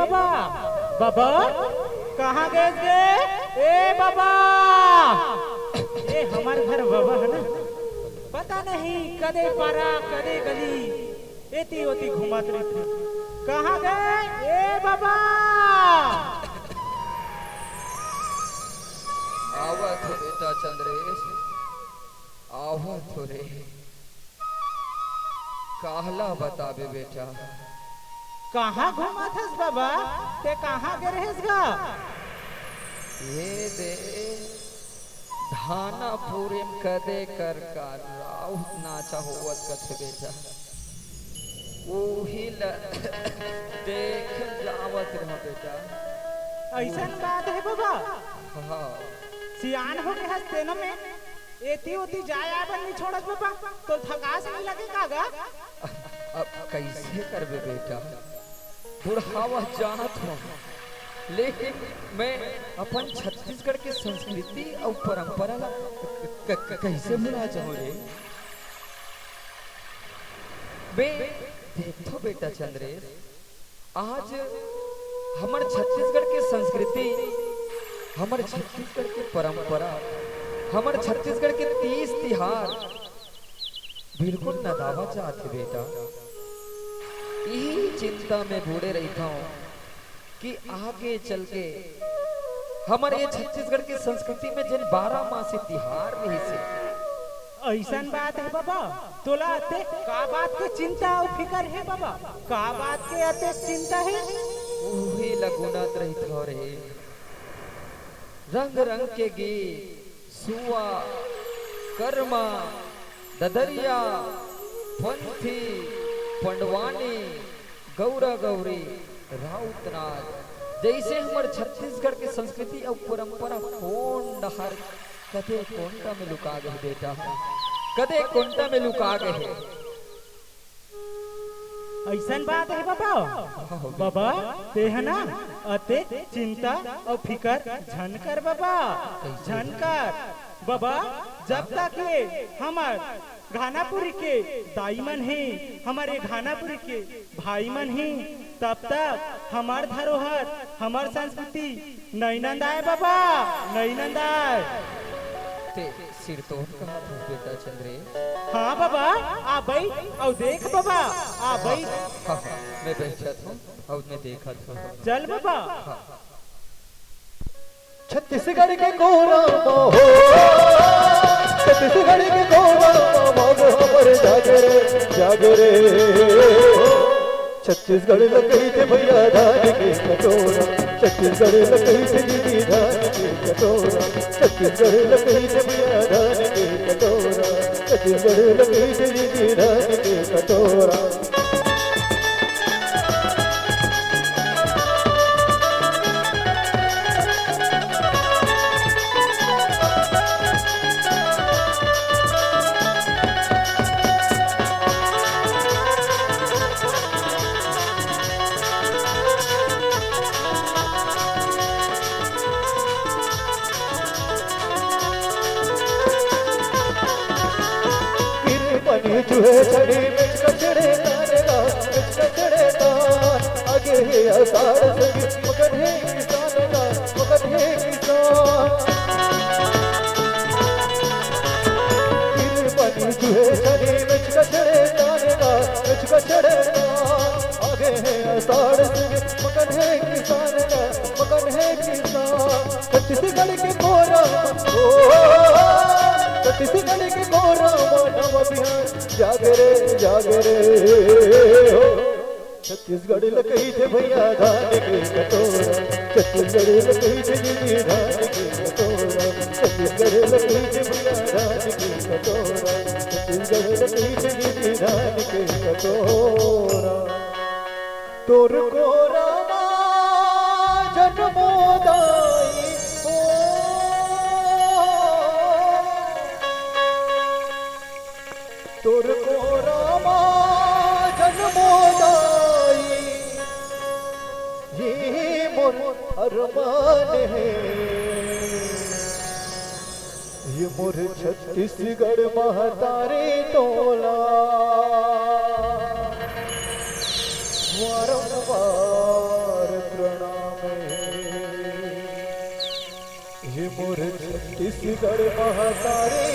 बाबा बाबा कहाँ गए थे? ए बाबा ये हमारे घर बाबा है ना, पता नहीं कदे पारा कदे गली एती ओती घुमात रहते। कहाँ गए ए बाबा? आवत हो बेटा चंद्रेश, आवत हो रे। कहला बताबे बेटा, कहाँ घुमा था बाबा? ते कहाँ गए रहेस गा? ये दे धानापुर में कदे कर राउत नाचा होवत कथे बेटा, वही देख जावत रहा बेटा। ऐसा बात है बाबा? हाँ सियान हो गए हस्ते न में एती ओती जाए आवन नहीं छोड़त बाबा, तो थकास नहीं लगे कागा? अब कैसे करबे बेटा, बुढ़ावा जानत हो, लेकिन मैं अपन छत्तीसगढ़ के संस्कृति और परंपरा ला कैसे भुला जाऊं रे बे। देखो बेटा चंद्रेश, आज हमारे छत्तीसगढ़ के संस्कृति, हमारे छत्तीसगढ़ के परंपरा, हमारे छत्तीसगढ़ के 30 तिहार बिल्कुल नदावा चाहते बेटा। यही चिंता में बूढ़े रहता हूँ कि आगे चल के हमारे ये छत्तीसगढ़ की संस्कृति में जिन 12 मासी तिहार रही से। ऐसा बात है बाबा? तोला अते का बात के चिंता और फिकर है बाबा? का बात के अते चिंता है? वही लगुनत रहता रे, रंग रंग के गीत, सुआ, कर्मा, ददरिया, पंथी, पंडवानी, गौरा गौरी, राउतनाथ, जैसे हमारे छत्तीसगढ़ की संस्कृति और परंपरा कौन डहर कदे कोंटा में लुका गए बेटा, कदे कोंटा में लुका गए। ऐसा बात है बाबा? बाबा ते है ना अते चिंता और फिकर झनकर बाबा, झनकर बाबा। जब तक ये हमार घानापुरी के दाई मन है, हमारे घानापुरी के भाई मन है, तब तक हमार धरोहर, हमार संस्कृति नहीं नंदाए बाबा, नहीं नंदाए। ते सिर तोड़ कहा था बेटा चंद्रेश। हाँ बाबा आ भाई और देख बाबा, आ भाई। हाँ, मैं बैठा था और मैं देखा था। चल बाबा। छत्तीसगढ़ के गौरव हो, छत्तीसगढ़ के गौरव हमारे जागरे जागरे। छत्तीसगढ़ लकड़ी थे भैया धान के कटोरा, छत्तीसगढ़ लकड़ी थे दीदी धान के कटोरा, छत्तीसगढ़ लकड़ी थे भैया धान के कटोरा, छत्तीसगढ़ लकड़ी थे दीदी धान के कटोरा। चूहे चढ़ी मिच कचड़े तारेगा, मिच कचड़े तार आगे है आषाढ़ संग मगन है किसान का, मगन है किसान। पानी चूहे चढ़ी मिच कचड़े तारेगा, मिच कचड़े तार आगे है आषाढ़ संग मगन है किसान का, मगन है किसान। छत्तीसगढ़ के कोरा छत्तीसगढ़ के कोरा मानव बिहार जागरे जागरे हो। छत्तीसगढ़ लकड़ी थे भैया धान के कटोरा, छत्तीसगढ़ लकड़ी थे दीदी धान के कटोरा, छत्तीसगढ़ लकड़ी थे भैया धान के कटोरा, छत्तीसगढ़ लकड़ी थे दीदी धान के कटोरा। तोर कोरा जन्मोदाई हो, तोर कोरा जन्मोदाई ये मोर अरमान है, ये मोर छत्तीसगढ़ महतारे तोला। वारंवार मोर छत्तीसगढ़ महातारी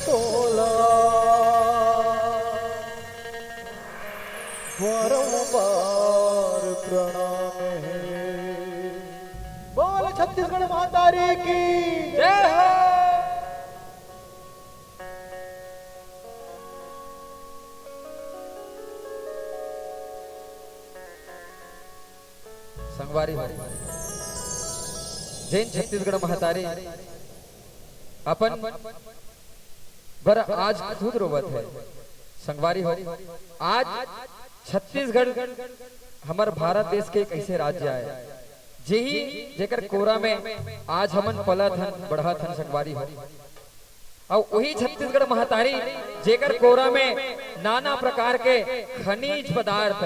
तोला बारंबार प्रणाम है। बोल छत्तीसगढ़ महातारी की जय हो। संगवारी जैन छत्तीसगढ़ महतारी अपन बर आज खुद रोवत है। संगवारी हो आज छत्तीसगढ़ हमार भारत देश के एक ऐसे राज्य है जेही जेकर कोरा में आज हमन पलत हन बढ़त हन। संगवारी हो और वही छत्तीसगढ़ महतारी जेकर कोरा में नाना प्रकार के खनिज पदार्थ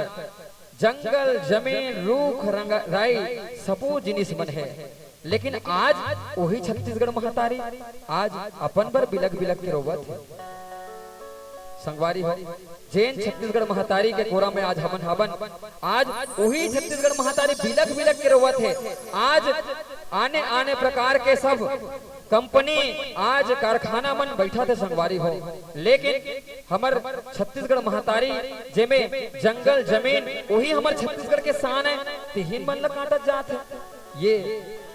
जंगल जमीन रूख राई सबो जिनिस मन है। लेकिन आज वही छत्तीसगढ़ महतारी आज अपन बर बिलक बिलक के रोवत है। संगवारी हो जैन छत्तीसगढ़ महतारी के कोरा में आज हमन हवन आज वही छत्तीसगढ़ महतारी बिलक बिलक के रोवत है। आज आने आने प्रकार के सब कंपनी आज कारखाना मन बैठा थे। संगवारी हो लेकिन हमर छत्तीसगढ़ महतारी जेमे जंगल जमीन वही हमर छत्तीसगढ़ के शान है तिहिन मन ला काटत जात है। ये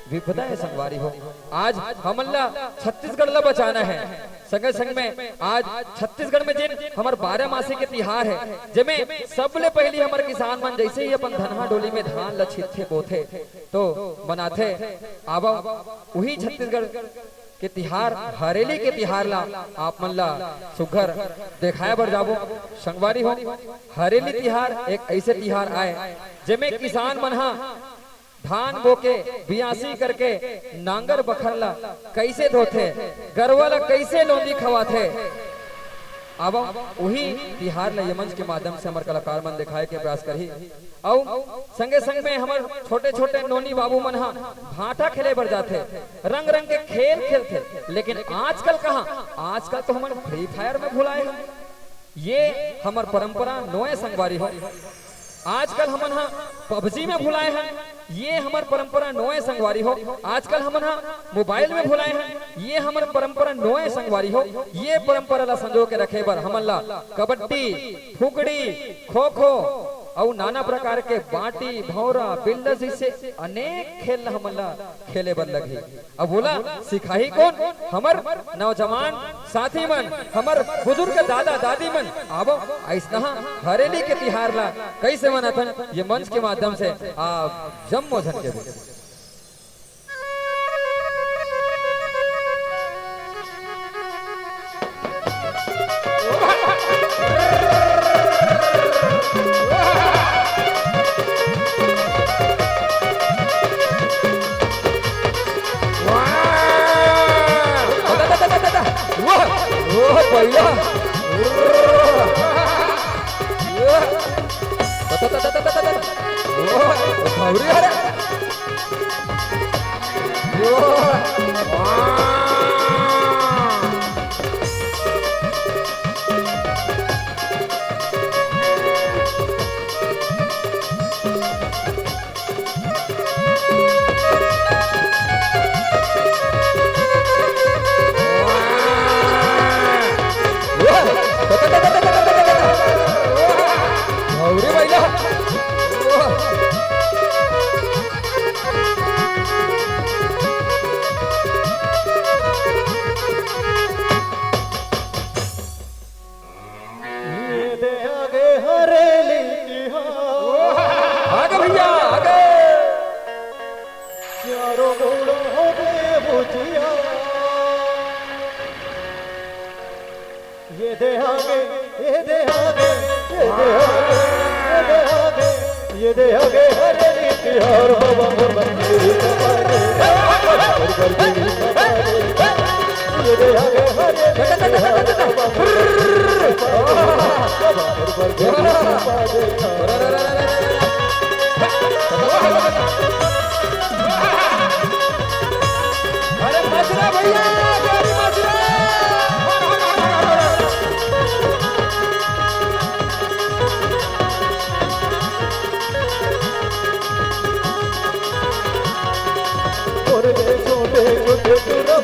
विपदा है। संगवारी हो आज हमन ला छत्तीसगढ़ ला बचाना है। संगे संग में आज छत्तीसगढ़ में जिन हमार 12 मासी के तिहार है जेमे सबले पहली हमारे किसान मन जैसे ही अपन धनहा डोली में धान ला छिथे बोथे तो बनाथे आवा वही छत्तीसगढ़ के तिहार हरेली के तिहार ला आप मन ला सुघर दिखाए बर जाबो। संगवारी हो हरेली तिहार एक ऐसे तिहार आए जेमे किसान मन हा धान बोके बियासी करके नांगर बखरला कैसे धोथे गरवा ला कैसे लोंदी खवाथे। अब वही तिहार ला यमंच के माध्यम से हमारे कलाकार मन दिखाए के प्रयास करही। और संगे संग में हमारे छोटे छोटे नोनी बाबू मन हा भाटा खेले बर जाते रंग रंग के खेल खेलते। लेकिन आजकल कहाँ आजकल तो हमारे फ्री फायर में भुलाए हम। ये हमार परंपरा नोए। संगवारी हो आजकल हमन हा पबजी में भुलाए हैं। ये हमार परंपरा नोए। संगवारी हो आजकल हमन हा मोबाइल में भुलाए हैं। ये हमार परंपरा नोए। संगवारी हो ये परंपरा ला संजो के रखे बर हमन ला कबड्डी फुकड़ी खो खो और नाना प्रकार के बाटी भौरा बिल्डर जैसे अनेक खेल हमन ला खेले बर लगे। अब बोला सिखाही कौन हमार नौजवान साथी मन हमार बुजुर्ग दादा दादी मन। अब ऐसा हरेली के तिहार ला कैसे मनाथन ये मंच के माध्यम से आप जम्मो झन के ये दे आगे हरेली तिहार बाबा मोर बंदेरी कपारे ये दे आगे हरेली तिहार बाबा मोर बंदेरी अरे मजरा भैया गोरी मजरा छोटे छोटे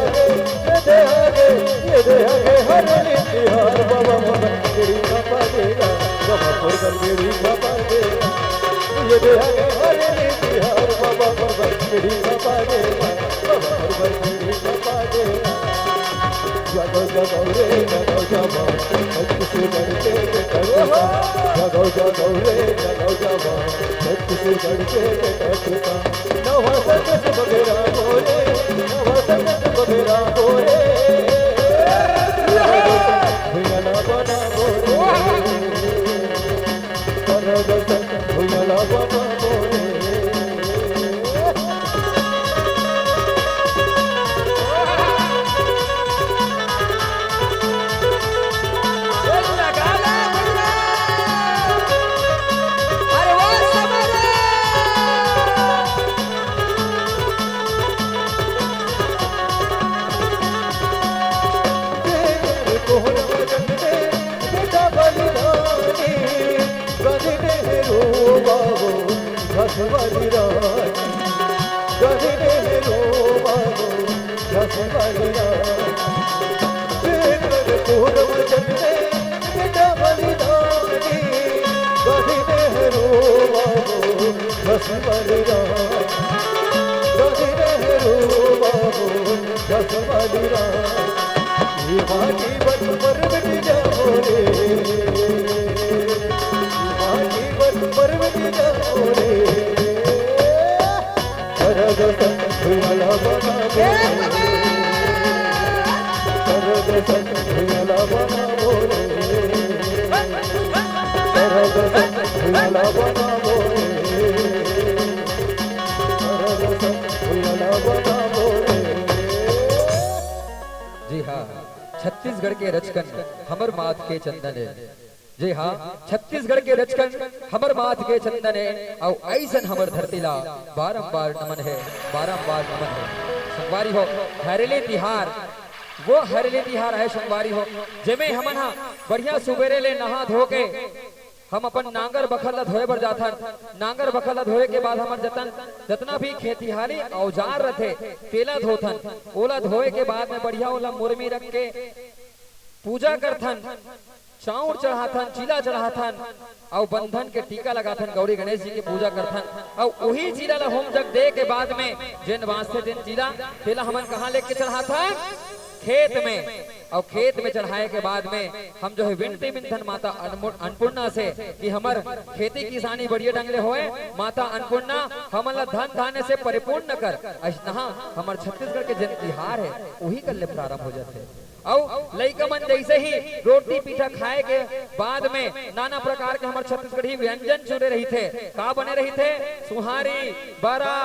ये दे आगे हरली तिहार बाबा मोरा गेड़ी बाबा देगा बाबा मोरा गेड़ी बाबा देगा ये दे आगे हरली तिहार बाबा मोरा गेड़ी बाबा देगा बाबा मोरा गेड़ी बाबा देगा जागो जागो रे जागो जागो किसी लड़के के करो जागो जागो रे जागो जागो किसी लड़के के करो नवा संगत बगेरा बोले नवा संगत बगेरा बोले भैया बना बोले कर भैया बना बोले वाली रानी गले में रो बाबू जैसे वाली रानी तेरे कोरम चलने बेटा वाली रानी गले में रो बाबू जैसे वाली रानी गले में रो बाबू जैसे वाली रानी ये माटी बन पर बिट जाओ रे माटी बन पर बिट जाओ रे भैया बना बोले भैया बना बोले भैया बना बोले भैया बना बोले। जी हाँ, छत्तीसगढ़ के रचकन हमर माथ के चंदन है। जी हाँ, छत्तीसगढ़ के रचकन हमर माथ के चंदन है और ऐसन हमर धरतीला बारंबार नमन है, बारंबार नमन है। संगवारी हो हरेली तिहार, वो हरेली तिहार है संगवारी हो जेमे हमन हा बढ़िया सुबेरे ले नहा धो के हम अपन नांगर बखल धोए बर जाथन। नांगर बखल धोए के बाद हमर जितना भी खेतीहारी औजार रथे तेला धोथन। ओला धोए के बाद में बढ़िया ओला मुरमी रख के पूजा करथन, चाउर चढ़ाथन, चीला चढ़ाथन और बंधन के टीका लगाथन, गौरी गणेश जी की पूजा करथन। और वही चीला ला होम जग दे के बाद में जिन वास्ते दिन चीला तेला हमन कहाँ लेके चढ़ाथन? खेत में। और खेत में चढ़ाए के बाद में हम जो है विनती बिंधन माता अन्नपूर्णा से कि हमर खेती किसानी बढ़िया ढंग ले होए, माता अन्नपूर्णा हमन ला धन धान्य से परिपूर्ण कर। ऐसा हमर छत्तीसगढ़ के जन तिहार है वही कल ले प्रारंभ हो जाते। और लइका मन जैसे ही रोटी पीठा खाए के बाद में नाना प्रकार के हमारे छत्तीसगढ़ी व्यंजन जुड़े रही थे। का बने रही थे? सुहारी, बरा,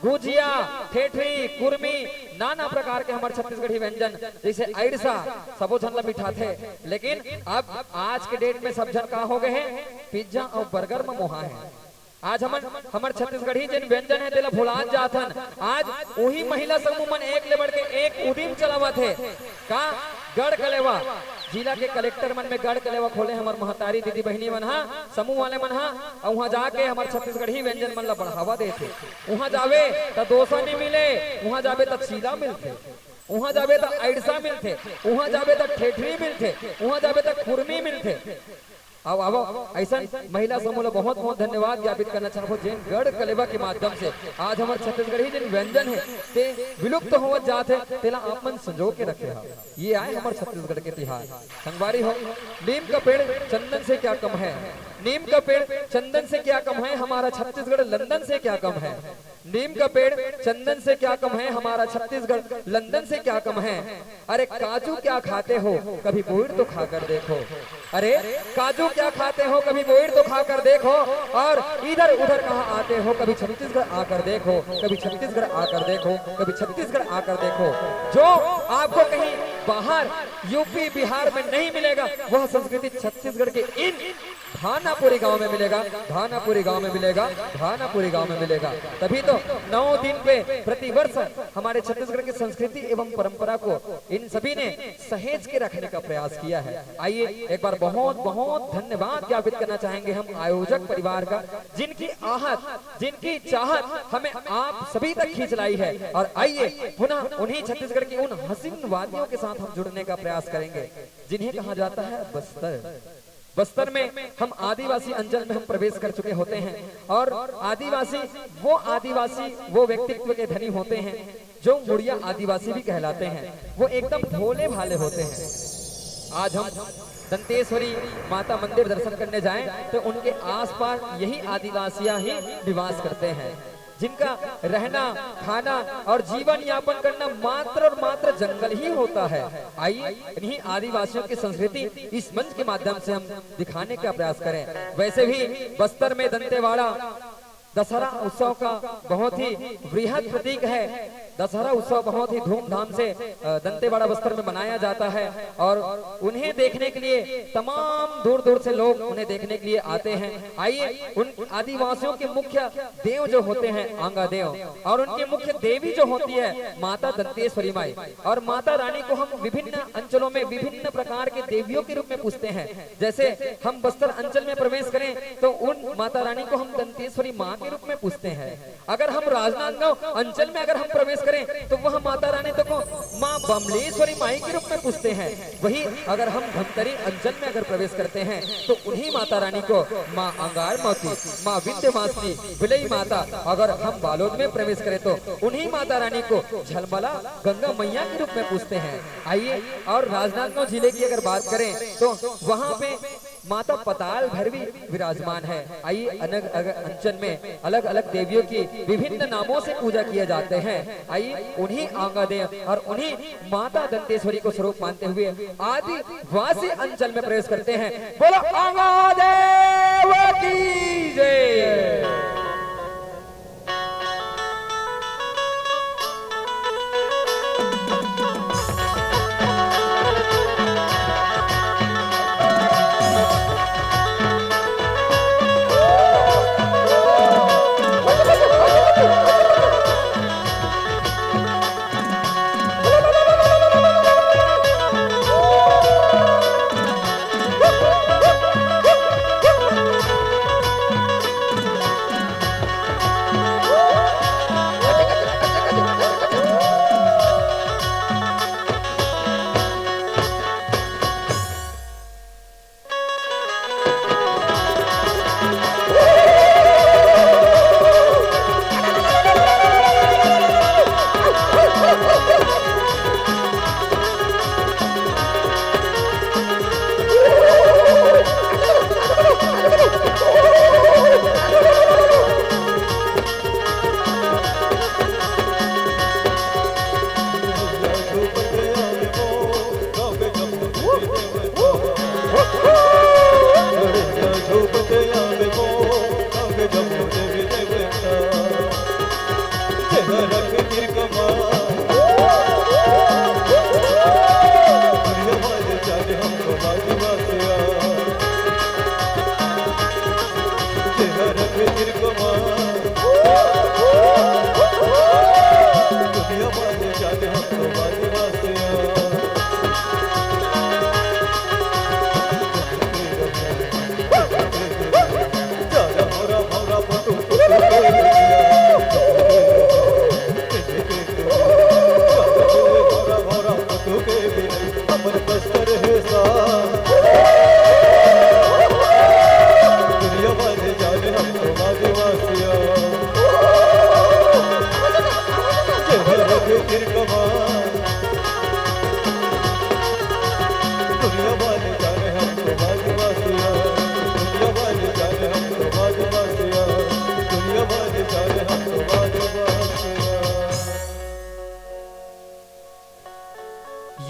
गुजिया, ठेठरी, कुर्मी, नाना प्रकार के हमारे छत्तीसगढ़ी व्यंजन जैसे ऐरसा सबो झन ला मिठा थे। लेकिन अब आज के डेट में सब जन का हो गए हैं? पिज्जा और बर्गर में मोहा है। आज हमार छत्तीसगढ़ी जिन व्यंजन है तेला भुलात जाथन। आज वही महिला समूह मन एक ले बढ़ के एक उद्यम चलावत है। का गढ़ कलेवा जिला के कलेक्टर मन में गढ़ कलेवा खोले हमार महतारी दीदी बहनी मन हा, समूह वाले मन हा। और वहाँ जाके हमार छत्तीसगढ़ी व्यंजन मन ला बढ़ावा देते। वहाँ जावे तो डोसा नहीं मिले, वहाँ जावे तो चीला मिलते, वहाँ जावे तो ऐडसा मिलते, वहाँ जावे तो ठेठरी मिलते, वहाँ जावे तो खुरमी मिलते। अब ऐसा महिला समूह ला बहुत बहुत धन्यवाद ज्ञापित करना चाहूँ जिन गढ़ कलेवा के माध्यम से आज हमारे छत्तीसगढ़ी जिन व्यंजन है ते विलुप्त हो जाते तेला आप मन संजो के रखे हा। ये आए हमारे छत्तीसगढ़ के तिहार। संगवारी हो नीम का पेड़ चंदन से क्या कम है? नीम का पेड़ चंदन से क्या कम है? हमारा छत्तीसगढ़ लंदन से क्या कम है? नीम का पेड़ चंदन से क्या कम है? हमारा छत्तीसगढ़ लंदन से क्या कम है? अरे काजू क्या खाते हो? कभी बोइर तो खाकर देखो। अरे काजू क्या खाते हो? कभी बोइर तो खाकर देखो। और इधर उधर कहाँ आते हो? कभी छत्तीसगढ़ आकर देखो, कभी छत्तीसगढ़ आकर देखो, कभी छत्तीसगढ़ आकर देखो। जो आपको कहीं बाहर यूपी बिहार में नहीं मिलेगा वह संस्कृति छत्तीसगढ़ के इन धानापुरी गांव में मिलेगा, धानापुरी गांव में मिलेगा, धानापुरी गांव में मिलेगा। तभी तो 9 दिन पे प्रतिवर्ष हमारे छत्तीसगढ़ की संस्कृति एवं परंपरा को इन सभी ने सहेज के रखने का प्रयास किया है। आइए एक बार बहुत बहुत धन्यवाद ज्ञापित करना चाहेंगे हम आयोजक परिवार का, जिनकी आहट, जिनकी चाहत हमें आप सभी तक खींच लाई है। और आइए पुनः उन्हीं छत्तीसगढ़ की उन हसीन वादियों के साथ हम जुड़ने का प्रयास करेंगे जिन्हें कहा जाता है बस्तर। बस्तर में हम आदिवासी अंचल में हम प्रवेश कर चुके होते हैं और आदिवासी वो व्यक्तित्व के धनी होते हैं जो मुड़िया आदिवासी भी कहलाते हैं। वो एकदम भोले भाले होते हैं। आज हम दंतेश्वरी माता मंदिर दर्शन करने जाएं तो उनके आसपास यही आदिवासियां ही निवास करते हैं, जिनका रहना खाना और जीवन यापन करना मात्र और मात्र जंगल ही होता है। आइए इन्हीं आदिवासियों की संस्कृति इस मंच के माध्यम से हम दिखाने का प्रयास करें। वैसे भी बस्तर में दंतेवाड़ा दशहरा उत्सव का बहुत ही वृहद प्रतीक है। दशहरा उत्सव बहुत ही धूमधाम से दंतेवाड़ा बस्तर में मनाया जाता है और उन्हें देखने के लिए तमाम दूर दूर से लोग उन्हें देखने के लिए आते हैं। आइए उन आदिवासियों के मुख्य देव जो होते हैं आंगा देव, और उनके मुख्य देवी जो होती है माता दंतेश्वरी माई, और माता रानी को हम विभिन्न अंचलों में विभिन्न प्रकार के देवियों के रूप में पूजते हैं। जैसे हम बस्तर अंचल में प्रवेश करें तो उन माता रानी को हम दंतेश्वरी माँ के रूप में पूजते हैं। अगर हम राजनांदगांव अंचल में अगर हम प्रवेश करें तो वह माता रानी तो को माँ बमलेश्वरी माई के रूप में पूजते हैं। वही अगर हम धमतरी अंचल में अगर प्रवेश करते हैं तो उन्हीं माता रानी को माँ अंगार मौती, माँ विंध्यवासिनी, विलई माता। अगर हम बालोद में प्रवेश करें तो उन्हीं माता रानी को झलमला गंगा मैया के रूप में पूजते हैं। आइए और राजनांदगांव जिले की अगर बात करें तो वहाँ पे माता पताल भैरवी विराजमान है। आइए अलग अलग अंचल में अलग अलग देवियों की विभिन्न नामों से पूजा किए जाते हैं। आइए उन्हीं आंगा देव और उन्हीं माता दंतेश्वरी को स्वरूप मानते हुए आदिवासी अंचल में प्रवेश करते हैं। बोलो आंगा देव की जय।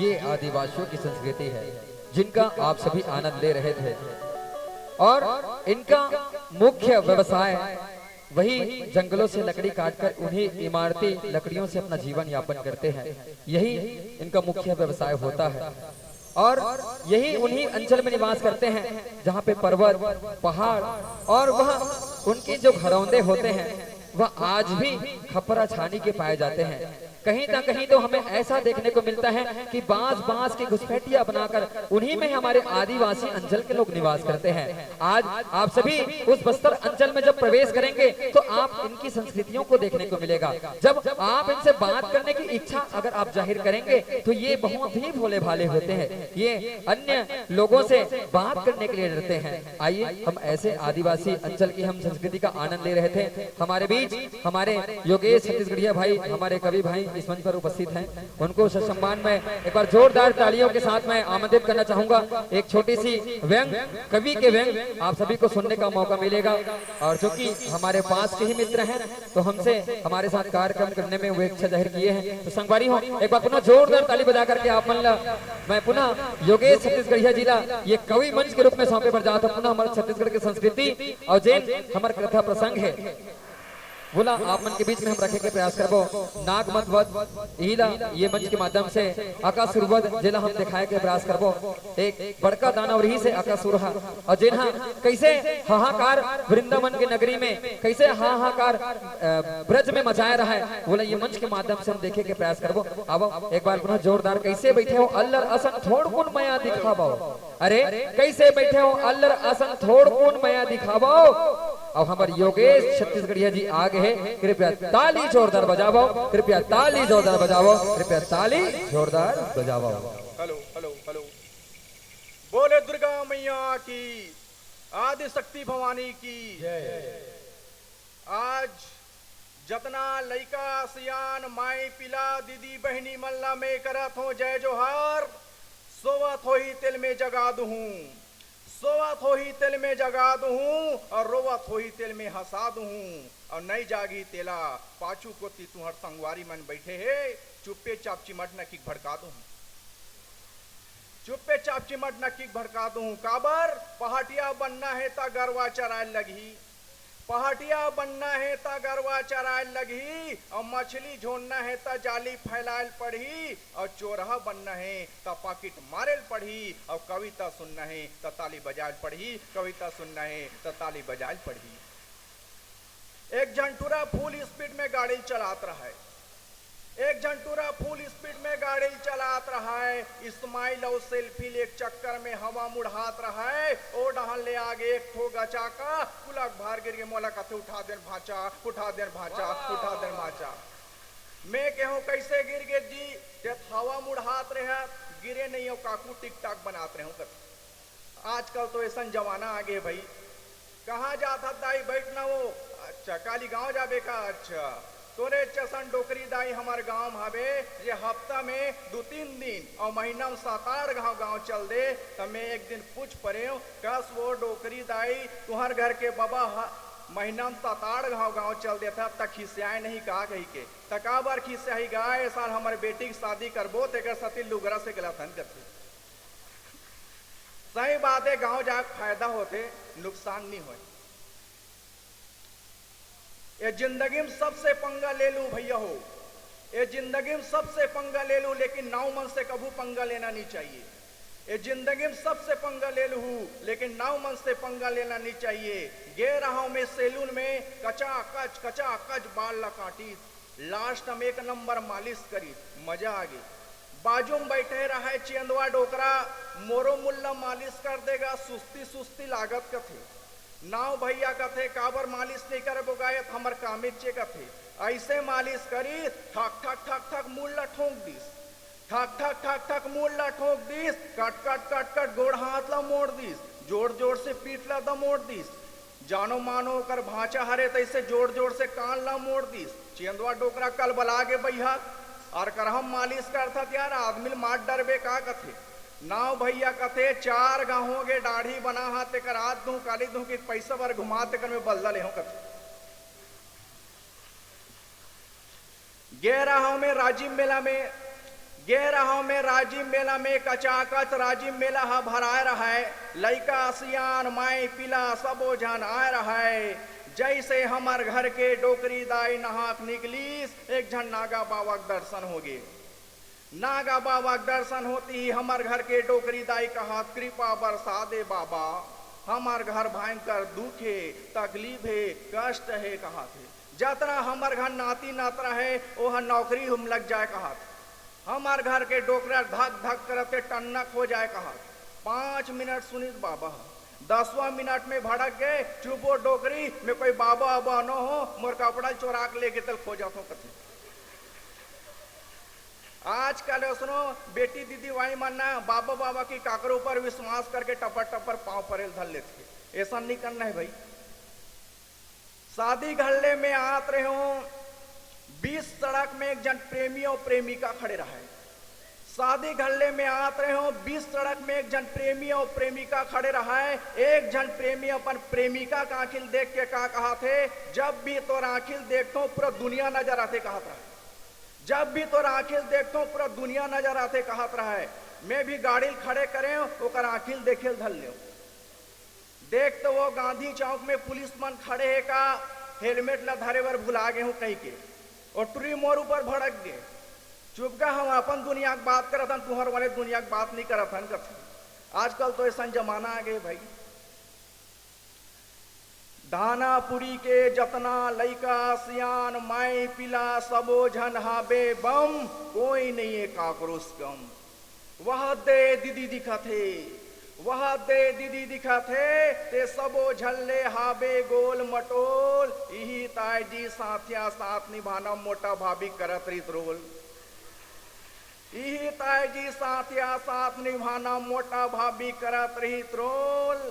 ये आदिवासियों की संस्कृति है जिनका आप सभी आनंद ले रहे थे, और इनका मुख्य व्यवसाय वही जंगलों से लकड़ी काटकर उन्हीं इमारती लकड़ियों से अपना जीवन यापन करते हैं। यही इनका मुख्य व्यवसाय होता है। और यही उन्हीं अंचल में निवास करते हैं जहाँ पे पर्वत पहाड़ और वह उनके जो घरौंदे होते हैं वह आज भी खपरा छानी के पाए जाते हैं। कहीं ना कहीं तो हमें ऐसा देखने को मिलता है कि बांस की घुसपैठियां बनाकर उन्हीं में हमारे आदिवासी अंचल के लोग निवास करते हैं। आज आप सभी उस बस्तर अंचल में जब प्रवेश करेंगे तो आप इनकी संस्कृतियों को देखने को मिलेगा। जब आप इनसे बात करने की इच्छा अगर आप जाहिर करेंगे तो ये बहुत ही भोले भाले होते हैं, ये अन्य लोगों से बात करने के लिए डरते हैं। आइए हम ऐसे आदिवासी अंचल की हम संस्कृति का आनंद ले रहे थे। हमारे बीच हमारे योगेश छत्तीसगढ़िया भाई, हमारे कवि भाई इस मंच पर उपस्थित हैं। उनको सम्मान में एक बार जोरदार तालियों के साथ मैं आमंत्रित करना चाहूंगा। एक छोटी सी व्यंग, कवि के व्यंग आप सभी को सुनने का मौका मिलेगा। और जो कि हमारे पास के ही मित्र हैं तो हमसे हमारे साथ कार्यक्रम करने में वो इच्छा जाहिर किए हैं, तो संगवारी हो एक बार पुनः जोरदार ताली बजा करके आप मैं पुनः योगेश छत्तीसगढ़िया जिला ये कवि मंच के रूप में सौंपे पर जाता पुनः हमारे छत्तीसगढ़ की संस्कृति और जैन हमारे कथा प्रसंग है बोला आप मन के बीच में हम रखे के प्रयास करबो। नाग मत वध इला ये मंच के माध्यम से आकासुर वध जिला हम दिखाए के प्रयास करबो। एक बड़का दानव रही से आकासुर और जिन्हा कैसे हाहाकार वृंदावन के नगरी में कैसे हाहाकार ब्रज में मचाया रहा है, बोला ये मंच के माध्यम से हम देखे के प्रयास करबो। अब एक बार पुनः जोरदार कैसे बैठे हो अल्लर असन थोड़ कुन मया दिखाबो। अरे कैसे बैठे हो अल्लर असन थोड़ कुन मया दिखाबो। अब हमारे योगेश छत्तीसगढ़िया जी आगे है, कृपया ताली जोरदार बजाओ, कृपया ताली जोरदार बजाओ, कृपया ताली जोरदार बजाओ। हेलो हेलो हेलो, बोले दुर्गा मैया की, आदि शक्ति भवानी की। आज जतना लइका सियान माई पिला दीदी बहनी मल्ला में करत हो जय जोहार। सोवत हो ही तिल में जगा दूं, सोवत हो ही तिल में जगा दूं और रोवत हो ही तिल में हंसा दूं। और नहीं जागी तेला पाचू को तुहर संगवारी मन बैठे है, चुप्पे चाप चिमट न किक भड़का दूं, चुप्पे चाप चिमट न किक भड़का दूं। काबर पहाटिया बनना है ता गरवा चराए लगी, पहाटिया बनना है ता गरवा चराए लगी। और मछली झोड़ना है ता जाली फैलायल पढ़ी, और चोरहा बनना है ता पाकिट मारेल पढ़ी। और कविता सुनना है ता ताली बजायल पढ़ी, कविता सुनना है ता ताली बजायल पढ़ी। एक झंटूरा फुल स्पीड में गाड़ी चलात रहा है, एक झंटूरा फुल स्पीड में गाड़ी चलात रहा है। इस्माइल और सेल्फी ले चक्कर में हवा मुड़ात रहा है। ओ डहन ले आगे एक ठो गचा का कुलक भार गिर के मोला कथे उठा देर भाचा, उठा देर भाचा, उठा देर भाचा। मैं कहूँ कैसे गिर गे जी, जब हवा मुड़ात रहे गिरे नहीं हो काकू टिक टाक बनाते रहे कभी। आजकल तो ऐसा जमाना आ गए भाई, कहाँ जाता दाई बैठना वो, अच्छा काली गांव जाबे का, अच्छा तोरे चसन डोकरी दाई हमार गांव भावे ये हफ्ता में 2-3 दिन और महीना में 7-8 गांव चल दे। तो मैं एक दिन पूछ पड़े कस वो डोकरी दाई तुहर घर के बाबा महीना में 7-8 गांव चल देता तक खिसियाए नहीं कहा कही के तका बार खिसियाई गाय साल हमारे बेटी की शादी करबो तेकर सती लुगरा से गलतन करते। सही बात है, गांव जाके फायदा होते नुकसान नहीं हो। ये जिंदगी में सबसे पंगा ले लूं भैया हो, ये जिंदगी में सबसे पंगा ले लूं, लेकिन नाव मन से कभी पंगा लेना नहीं चाहिए। ये जिंदगी में सबसे पंगा ले लूं, लेकिन नाव मन से पंगा लेना नहीं चाहिए। गे रहा हूं मैं सैलून में, कचा कच बाल ला काटी, लास्ट में 1 नंबर मालिश करी, मजा आ गई। बाजू में बैठे रहा चेंदवा डोकरा, मोरो मुल्ला मालिश कर देगा, सुस्ती लागत कथे। नाव भैया कथे काबर मालिश नहीं करे बोगायत हमर कामिचे कथे। ऐसे मालिश करी ठक ठक ठक ठक मुल्ला ठोक दिस, ठक ठक ठक ठक मुल्ला ठोक this, cut cut cut cut गोड़ हाथ ला मोड़ दिस, जोर जोर से पीठ ला दा मोड़ दिस, जानो मानो कर भाचा हरे तैसे जोर जोर से कान ला मोड़ दिस। चेंदवा डोकरा कल बला के भैया और कर हम मालिश करता यार आदमी मार डरबे का कथे। नाव भैया कथे 4 गांवों के दाढ़ी बना हाथ कर हाथ दूं काली दूं कि पैसा बार घुमाते कर में बल्ला ले कथे। गे रहा में राजीव मेला में, गे रहा में राजीव मेला में कचाकच राजीव मेला हा भराए रहा है। लइका सियान माई पिला सबो जन आए रहा है। जैसे हमार घर के डोकरी दाई नहाक निकलीस, एक झन नागा बाबा के दर्शन हो गए। नागा बाबा के दर्शन होती ही हमार घर के डोकरी दाई कहा कृपा बरसा दे बाबा, हमार घर भयंकर दुख है, तकलीफ है, कष्ट है कहा थे। जतना हमार घर नाती नातरा है वह नौकरी हम लग जाए कहा थे। हमार घर के डोकरा धक धक करते टन्नक हो जाए कहा। 5 मिनट सुनित बाबा, 10वां मिनट में भड़क गए, चुपो डोकरी में कोई बाबा अबा न हो, मोर कपड़ा चोरा के लेके तल खो जाता कथे। आजकल सुनो बेटी दीदी वाई मानना बाबा बाबा की काकरों पर विश्वास करके टपर टपर पांव परेल धर लेते। ऐसा नहीं करना है भाई। शादी घरले में आत रहे हो, 20 सड़क में एक जन प्रेमी और प्रेमिका खड़े रहे। शादी घरले में आत रहे हो, 20 सड़क में एक जन प्रेमी और प्रेमिका खड़े रहा है। एक जन प्रेमी अपन प्रेमिका का आंखिल देख के कहा थे, जब भी तोर आंखिल देखता हूं पूरा दुनिया नजर आते कहा था। जब भी तोर आंखिल देखता हूं पूरा दुनिया नजर आते कहत रहा है। मैं भी गाड़ी खड़े करे ओकर आंखिल देखे धल ले। देख तो वो गांधी चौक में पुलिस मन खड़े है का हेलमेट ला धरे बर भुला गए हूं कहीं के, और टुरी मोर ऊपर भड़क गए। चुप का हम अपन दुनिया की बात करत हन, तुहर वाले दुनिया की बात नहीं करत हन। आजकल तो ऐसा जमाना आ गए भाई। दानापुरी के जतना लइका सियान माई पिला सबो झन हाबे बम, कोई नहीं है काकरोस कम। वह दे दीदी दिखा थे, वह दे दीदी दिखा थे, ते सबो झल्ले हाबे गोल मटोल। यही ताई जी साथिया साथ निभाना मोटा भाभी करत रीत रोल। यही ताई जी साथिया साथ निभाना मोटा भाभी करत रहित रोल।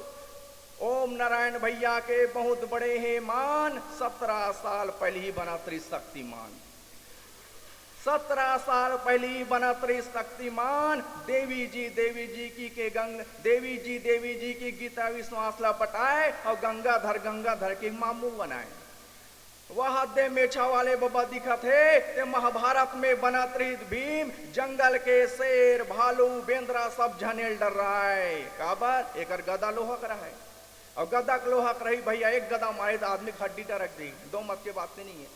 ओम नारायण भैया के बहुत बड़े हैं मान, 17 साल पहले ही बना त्रिशक्तिमान। 17 साल पहले ही बना त्रिशक्तिमान। देवी जी की के देवी जी की गीता विश्वास ला पटाए और गंगाधर के मामू बनाए। वह दे मेछा वाले बाबा दिखा थे, ते महाभारत में बना त्रित भीम। जंगल के शेर भालू बेंद्रा सब झनेल डर रहा है। काबर एकर गदा लोहा करा है, और गदा लोहा कर रही भैया, एक गदा मारे तो आदमी हड्डी रख दी, दो मत के बात नहीं है।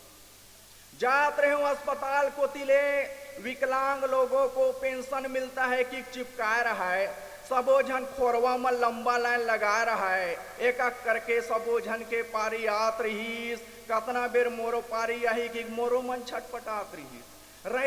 जात रहे हूं अस्पताल को तिले, विकलांग लोगों को पेंशन मिलता है कि चिपकाए रहा है। सबो झन खोरवा में लंबा लाइन लगा रहा है। एक एक करके सबो झन के पारी आत रही। कतना बेर मोरो पारी आई कि मोरो मन छटपटात रही।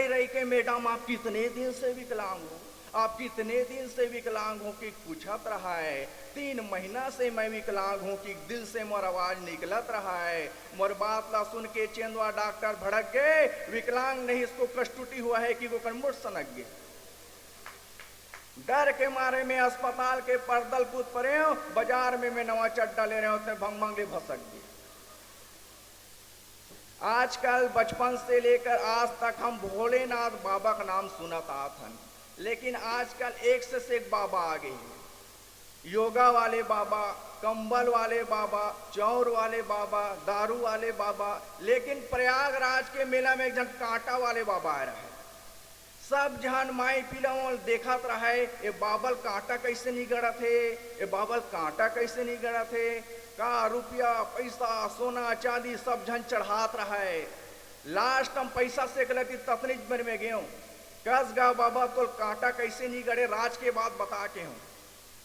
रही के मैडम आप कितने दिन से विकलांग हो, आप कितने दिन से विकलांग हो कि पूछत रहा है। 3 महीना से मैं विकलांग हूँ कि दिल से मोर आवाज निकलत रहा है। मोर बात ला सुन के चेंदवा डॉक्टर भड़क गए। विकलांग नहीं, इसको कष्टुटी हुआ है कि वो कन्मुट सनक गए। डर के मारे में अस्पताल के परदल कूद पड़े हो। बाजार में मैं नवा चड्डा ले रहे होते भंग भंगे भसक गए। आजकल बचपन से लेकर आज तक हम भोलेनाथ बाबा का नाम सुनत आत हन, लेकिन आजकल एक से एक बाबा आ गए हैं। योगा वाले बाबा, कंबल वाले बाबा, चौर वाले बाबा, दारू वाले बाबा। लेकिन प्रयागराज के मेला में एक जन कांटा वाले बाबा आ रहा है। सब जहान माई पिलाओ देखत रहा है, ये बाबल कांटा कैसे नहीं गड़ा थे, ये बाबल कांटा कैसे नहीं गड़ा थे। का रुपया पैसा सोना चांदी सब जन चढ़ात रहा है। लास्ट हम पैसा सेक लेती ततनीज भर में गए। कस गा बाबा तो कांटा कैसे नहीं गड़े, राज के बाद बता के हूँ।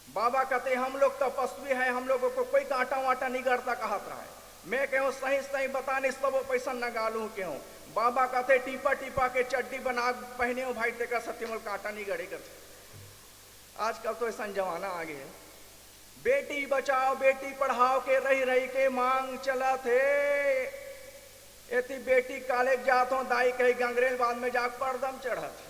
बाबा कहते हम लोग तपस्वी है, हम लोगों को कोई कांटा वाटा नहीं गड़ता कहत रहा है। मैं कहूँ सही सही बताने सब पैसा न गालू क्यों। बाबा कहते टीपा टीपा के चड्डी बना पहने हो भाई, तेकर सत्यमल कांटा नहीं गड़े करते। आजकल तो ऐसा जमाना आ गया। बेटी बचाओ बेटी पढ़ाओ के रही के मांग चला थे। एती बेटी कॉलेज जात हो, दाई कही गंगरेल बाद में जाग परदम चढ़त।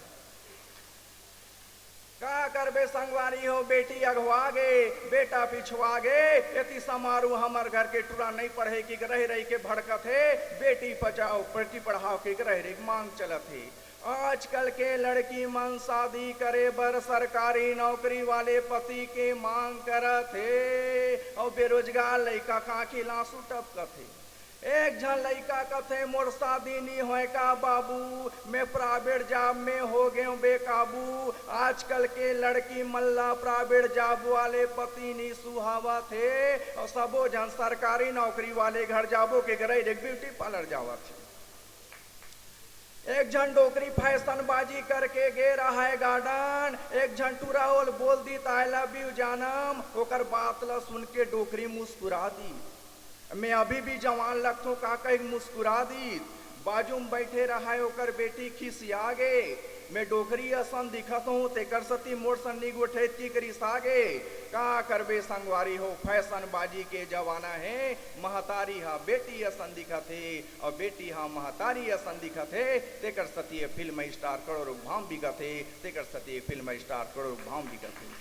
का करबे संगवारी हो, बेटी अगवा गे बेटा पिछवा गे। एती समारोह हमार घर के टूरा नहीं पढ़े कि रही के भड़कत है। बेटी बचाओ बेटी पढ़ाओ के रही मांग चलत है। आजकल के लड़की मन शादी करे बर सरकारी नौकरी वाले पति के मांग करत है, और बेरोजगार लड़का का खिला सुटत कथे। एक झन लड़का कथे मोर शादी नहीं होए का बाबू, मैं प्राइवेट जॉब में हो गए बेकाबू। आजकल के लड़की मल्ला प्राइवेट जॉब वाले पति नहीं सुहावा थे, और सबो झन सरकारी नौकरी वाले घर जाबो के घरे एक ब्यूटी पार्लर जावा थे। एक झन डोकरी फैशन बाजी करके गे रहा है गार्डन, एक झन टुरावल बोल दी आई लव यू जानम, ओकर बात ला सुन के डोकरी मुस्कुरा दी। मैं अभी भी जवान लगथो का कहीं मुस्कुरा दी। बाजू में बैठे रहा है ओकर बेटी खिसिया गे, मैं डोकरी असन दिखत हूँ तेकर सती मोर सन्नी गोठे की करी सागे। का करबे संगवारी हो फैशन बाजी के जवाना है, महतारी हा बेटी असन दिखत है और बेटी हा महतारी असन दिखत है। तेकर सती फिल्म स्टार करोड़ भाम बिकत है, तेकर सती फिल्म स्टार करोड़ भाम बिकत है।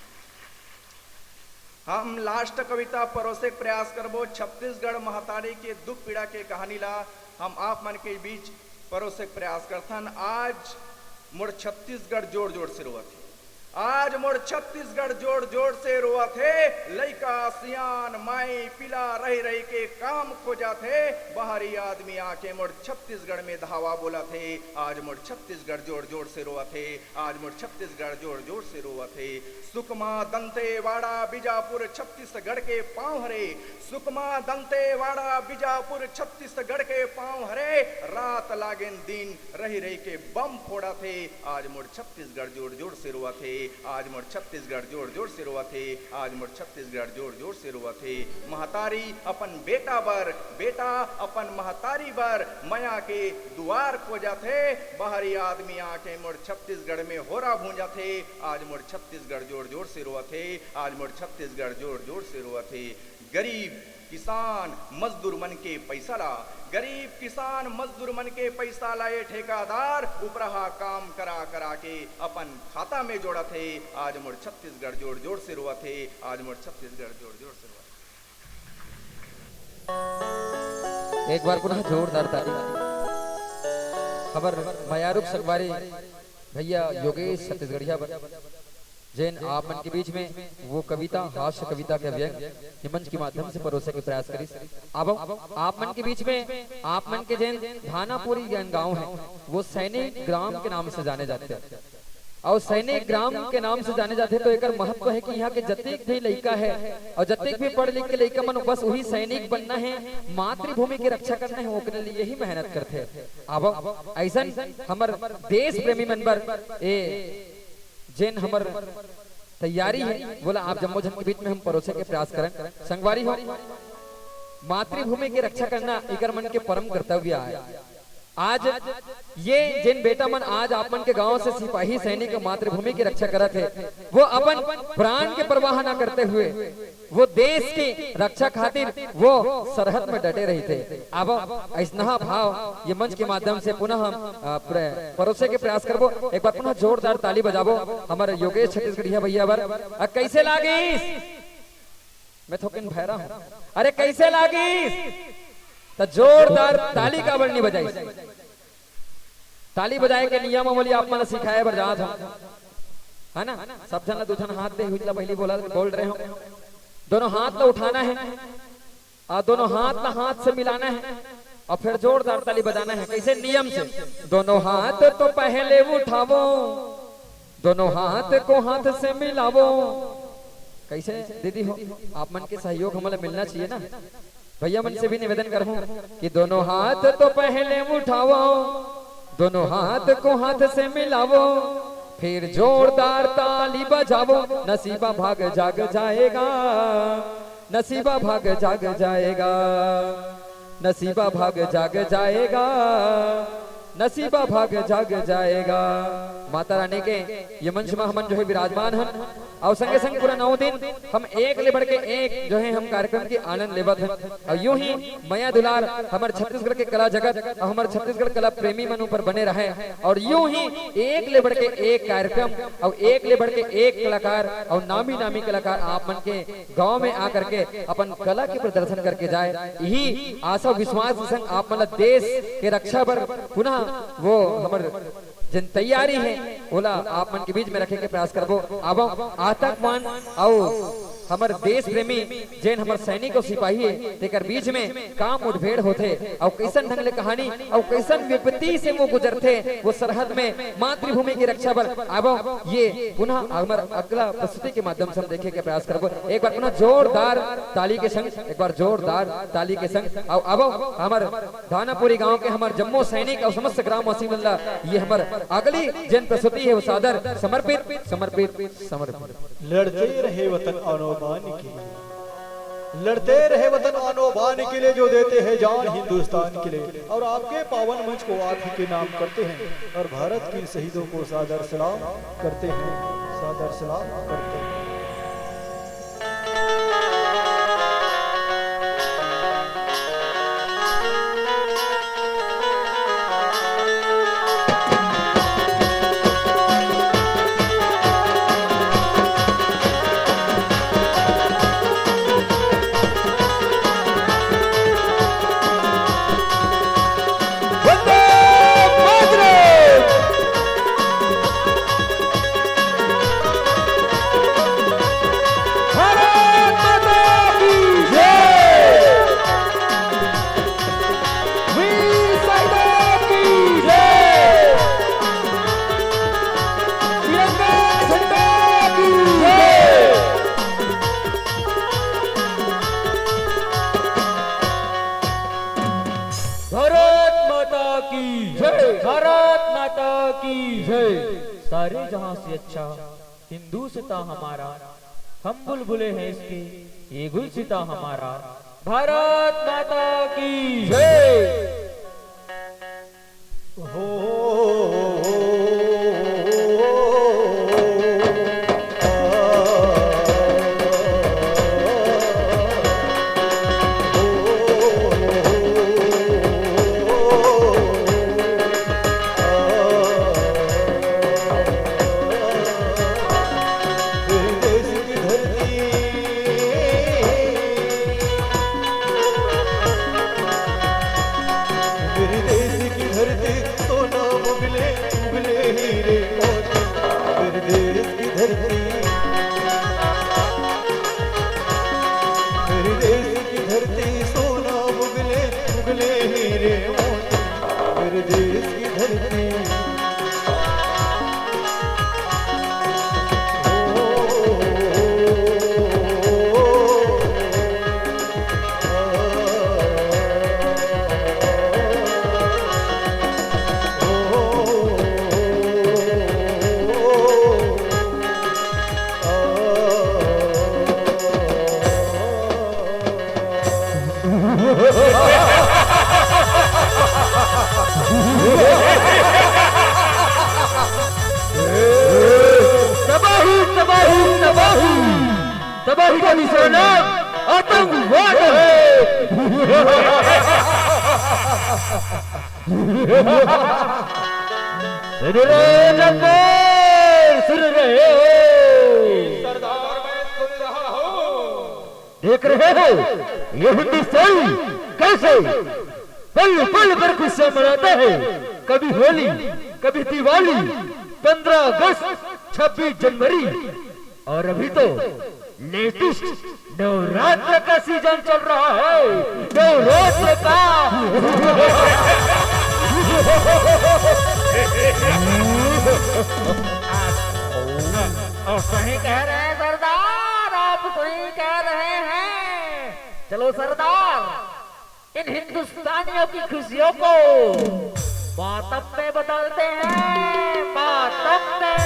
हम लास्ट कविता परोसे प्रयास करबो छत्तीसगढ़ महतारी के दुख पीड़ा के कहानी ला हम आप मन के बीच परोसे प्रयास करथन। आज मोर छत्तीसगढ़ जोर जोर से रोवत है, आज मोर छत्तीसगढ़ जोर जोर से रोवत है। लइका सियान माई पिला रही रही के काम खोजा थे, बाहरी आदमी आके मोर छत्तीसगढ़ में धावा बोला थे। आज मोर छत्तीसगढ़ जोर जोर से रोवत है, आज मोर छत्तीसगढ़ जोर जोर से रोवत है। सुकमा दंतेवाड़ा बीजापुर छत्तीसगढ़ के पांव हरे, सुकमा दंतेवाड़ा बीजापुर छत्तीसगढ़ के पांव हरे। रात लागेन दिन रही रही के बम फोड़ा थे, आज मोर छत्तीसगढ़ जोर जोर से रोवत है, आज मोर छत्तीसगढ़ जोर जोर से रोवत है, आज मोर छत्तीसगढ़ जोर जोर से रोवत है। महतारी अपन बेटा बर, बेटा अपन महतारी बर मया के दुआर खोजत है। बाहरी आदमी आके मोर छत्तीसगढ़ में होरा भूंजत है, आज मोर छत्तीसगढ़ जोर जोर से रोवत है, आज मोर छत्तीसगढ़ जोर जोर से रोवत है। गरीब किसान मजदूर मन के पैसा ला, गरीब किसान मजदूर मन के पैसा लाए ठेकादार उपरहा काम करा करा के अपन खाता में जोड़ा थे। आज मोर छत्तीसगढ़ जोर जोर से रोवत है, आज मोर छत्तीसगढ़ जोर जोर से रोवत है। एक बार पुनः जोरदार ताली। खबर मयारुक संगवारी भैया योगेश छत्तीसगढ़िया जैन आप मन के बीच में वो कविता हास्य कविता के व्यंग मंच के माध्यम से परोसे के प्रयास करी। अब आप मन के बीच में आप मन के जैन भानापुरी गांव है, वो सैनिक ग्राम के नाम से जाने जाते हैं। और सैनिक ग्राम के नाम से जाने जाते तो एक महत्व है कि यहाँ के जतेक भी लड़का है और जतेक भी पढ़ लिख के लड़का मन बस वही सैनिक बनना है, मातृभूमि की रक्षा करना है, ओकरे लिए ही मेहनत करते हैं। अब ऐसा हमार देश प्रेमी मनबर ए जैन हमर तैयारी है बोला आप जम्मो जन के बीच में हम परोसे के प्रयास करें। संगवारी हो मातृभूमि की रक्षा करना इकर मन के परम कर्तव्य है। आज ये जिन बेटा मन आज आप मन के गांव से सिपाही सैनिक मातृभूमि की रक्षा करत है, वो अपन प्राण के परवाह न करते हुए वो देश की रक्षा खातिर वो सरहद में डटे रही थे। अब ऐसा भाव ये मंच के माध्यम से पुनः हम परोसे के प्रयास करबो। एक बार पुनः जोरदार ताली बजाबो हमारे योगेश छत्तीसगढ़िया भैया बर। कैसे लागिस? मैं थोकिन भैरा हूँ। अरे कैसे लागिस? तो जोरदार ताली का बड़नी बजाई। ताली बजाए के नियम बोली आप मन सिखाए बर जात है ना। सब जन दो जन हाथ दे हुई पहली बोल रहे हो। दोनों हाथ ला उठाना है और दोनों हाथ ला हाथ से मिलाना है और फिर जोरदार ताली बजाना है। कैसे नियम से? दोनों हाथ तो पहले उठावो, दोनों हाथ को हाथ से मिलावो। कैसे दीदी हो आप मन के सहयोग हमें मिलना चाहिए ना। भैया मन से भी निवेदन करूं कि दोनों हाथ तो पहले उठावो, दोनों हाथ को हाथ से मिलावो, फिर जोरदार ताली बजावो। नसीबा भाग जाग जाएगा, नसीबा भाग जाग जाएगा, नसीबा भाग जाग जाएगा, नसीबा भाग जाग जाएगा। माता रानी के ये मंच में हम जो है विराजमान हैं और संगे संग पूरा 9 दिन हम एक ले बढ़ के एक जो है हम कार्यक्रम की आनंद लेवत हैं। और यूं ही मया दुलार हमारे छत्तीसगढ़ के कला जगत और हमारे छत्तीसगढ़ कला प्रेमी मनों पर बने रहे और यूं ही एक ले बढ़ के एक कार्यक्रम और एक ले बढ़ के एक कलाकार और नामी नामी कलाकार आप मन के गाँव में आकर के अपन कला के प्रदर्शन करके जाए। यही आशा विश्वास के संग आप मतलब देश के रक्षा पर पुनः वो हमारे जिन तैयारी है बोला आप मन के बीच में रखे के प्रयास करबो। अब आतंकवाद और हमारे देश प्रेमी जैन हमारे सैनिक और सिपाही है तेकर बीच में काम मुठभेड़ होते और कैसन ढंग ले कहानी और कैसन विपत्ति से वो गुजरते वो सरहद में मातृभूमि की रक्षा पर। अब ये पुनः हमारे अगला प्रस्तुति के माध्यम से हम देखे के प्रयास करबो। एक बार पुनः जोरदार ताली के संग, एक बार जोरदार ताली के संग। और अब हमारे दानापुरी गांव के हमारे जम्मू सैनिक और समस्त ग्राम वसीम ये हमारे अगली जन प्रस्तुति है वो सादर समर्पित समर्पित समर्पित। लड़ते रहे वतन आनोबान के लिए, लड़ते रहे वतन आनोबान के लिए, जो देते हैं जान हिंदुस्तान के लिए। और आपके पावन मंच को आप ही के नाम करते हैं और भारत के शहीदों को सादर सलाम करते हैं, सादर सलाम करते हैं। सारे जहां से अच्छा हिंदुस्तां हमारा, हम बुलबुले हैं इसके ये गुलसिता हमारा। भारत माता की जय। तबाही का दूसरा नाम आतंकवाद है। सुन रहे सरदार मैं सुन रहा हूँ। देख रहे हो ये हिंदुस्तानी कैसे पल पल पर खुशियां मनाता है। कभी होली, कभी दिवाली, 15 अगस्त, 26 जनवरी और अभी तो लेटेस्ट नवरात्र का सीजन चल रहा है। नवरात्र का और सही कह रहे हैं सरदार, आप सही कह रहे हैं। चलो सरदार इन हिंदुस्तानियों की खुशियों को मातम में बदलते हैं, मातम में।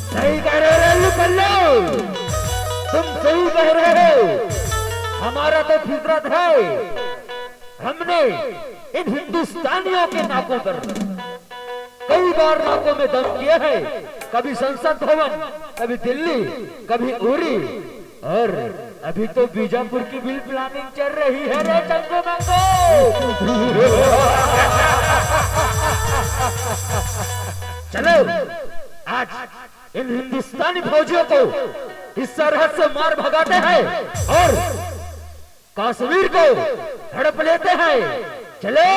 सही कह रहे हो कल्लो, तुम सही कह रहे हो। हमारा तो फितरत है, हमने इन हिंदुस्तानियों के नाकों पर कई बार नाकों में दम किए हैं। कभी संसद भवन, कभी दिल्ली, कभी उरी और अभी तो बीजापुर की बिल प्लानिंग चल रही है रे चंगो मंगो। चलो आज इन हिंदुस्तानी फौजियों को इस सरहद से मार भगाते हैं और कश्मीर को हड़प लेते हैं। चलो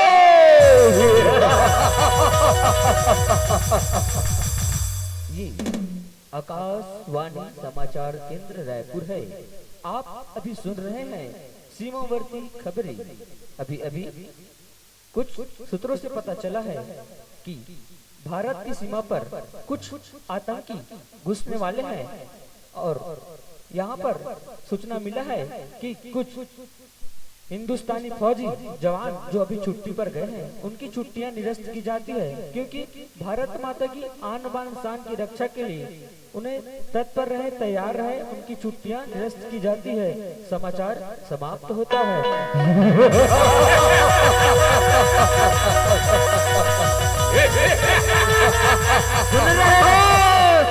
ये आकाशवाणी समाचार केंद्र रायपुर है। आप अभी सुन रहे हैं सीमावर्ती खबरें। अभी अभी कुछ सूत्रों से पता चला है कि भारत की सीमा पर कुछ आतंकी घुसने वाले हैं और यहाँ पर सूचना मिला है कि कुछ हिंदुस्तानी फौजी जवान जो अभी छुट्टी पर गए हैं उनकी छुट्टियां निरस्त की जाती है, क्योंकि भारत माता की आन बान शान की रक्षा के लिए उन्हें तत्पर रहे, तैयार रहे, उनकी छुट्टियां निरस्त की जाती है। समाचार समाप्त होता है।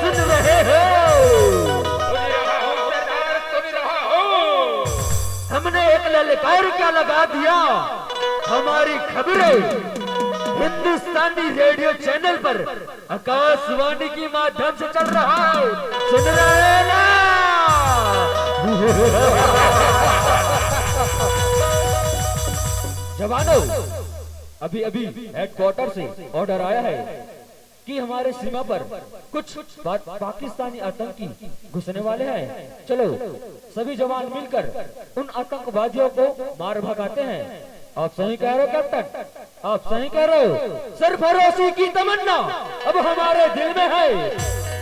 सुन रहे हो हमने एक ललकार क्या लगा दिया। हमारी खबरें हिंदुस्तानी रेडियो चैनल पर आकाशवाणी के माध्यम से चल रहा है। सुन रहे हैं ना? जवानों, अभी अभी हेडक्वार्टर से ऑर्डर आया है कि हमारे सीमा पर कुछ पाकिस्तानी आतंकी घुसने वाले हैं। चलो सभी जवान मिलकर उन आतंकवादियों को मार भगाते हैं। आप सही कह रहे हो कैप्टन, आप सही कह रहे हो। सरफरोशी की तमन्ना अब हमारे दिल में है,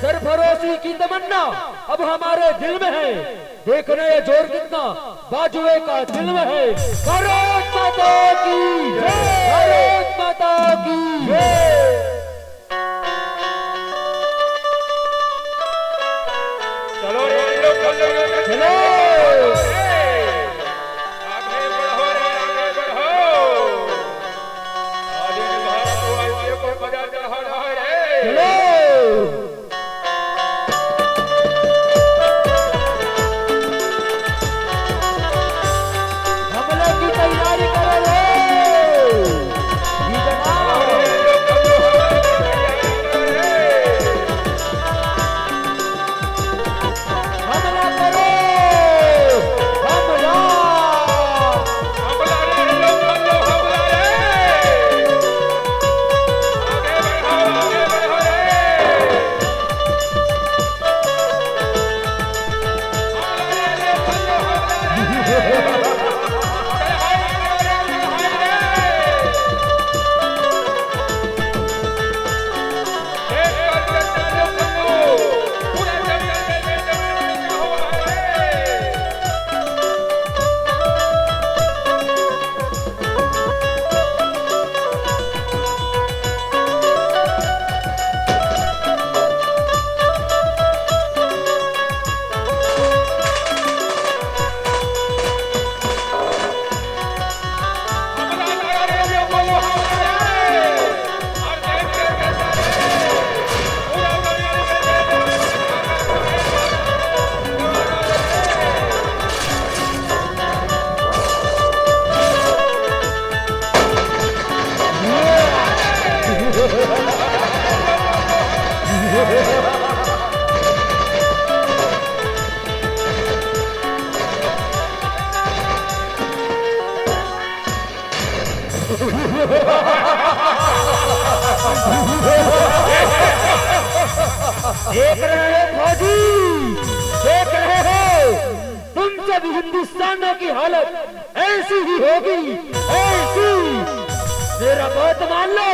सरफरोशी की तमन्ना अब हमारे दिल में है। देखने ये जोर कितना बाजुए का दिल में है। भारत माता की जय, भारत माता की जय। चलो चलो आगे बढ़ो रे, आगे बढ़ो। आज इन भारतवासियों को बजा चढ़ाना है रे। हमले की तैयारी करो रे। जी जनाब। हमला करो, हमला। हमला रे लोग, हमला रे। आगे बढ़ो रे। देख रहे हो फौजी, देख रहे हो तुम सब हिंदुस्तानियों की हालत ऐसी ही होगी, ऐसी। मेरा बात मान लो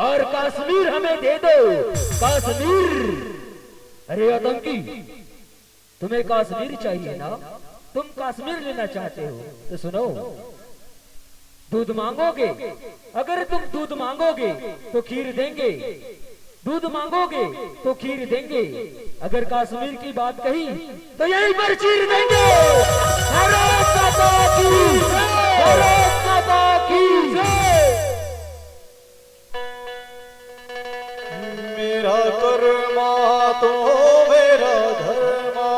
और कश्मीर हमें दे दो, कश्मीर। अरे आतंकी, तुम्हें कश्मीर चाहिए ना? तुम कश्मीर लेना चाहते हो तो सुनो, दूध मांगोगे, अगर तुम दूध मांगोगे तो खीर देंगे, दूध मांगोगे तो खीर देंगे, अगर कश्मीर की बात कही तो यहीं पर चीर देंगे। भारत माता की जय, भारत माता की जय। मेरा कर्मा तो मेरा धर्मा,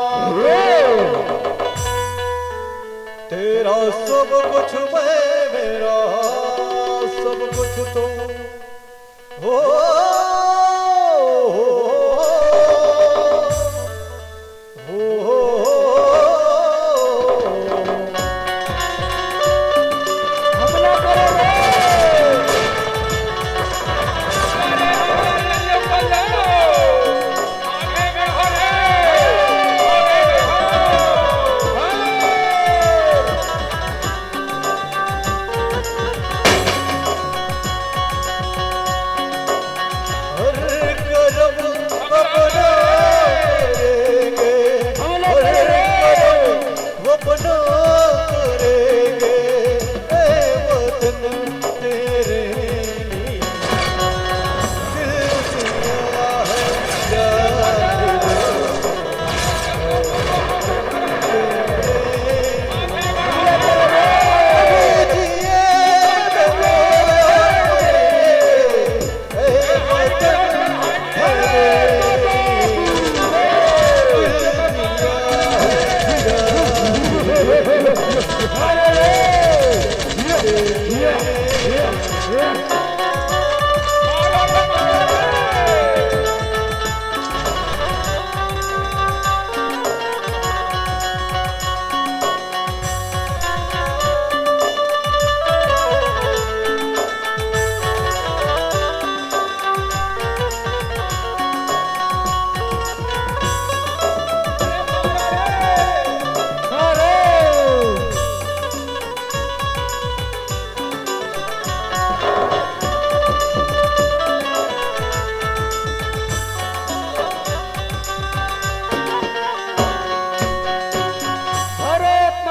तेरा सब कुछ मैं, मेरा सब कुछ तुम हो। हमला करो रे।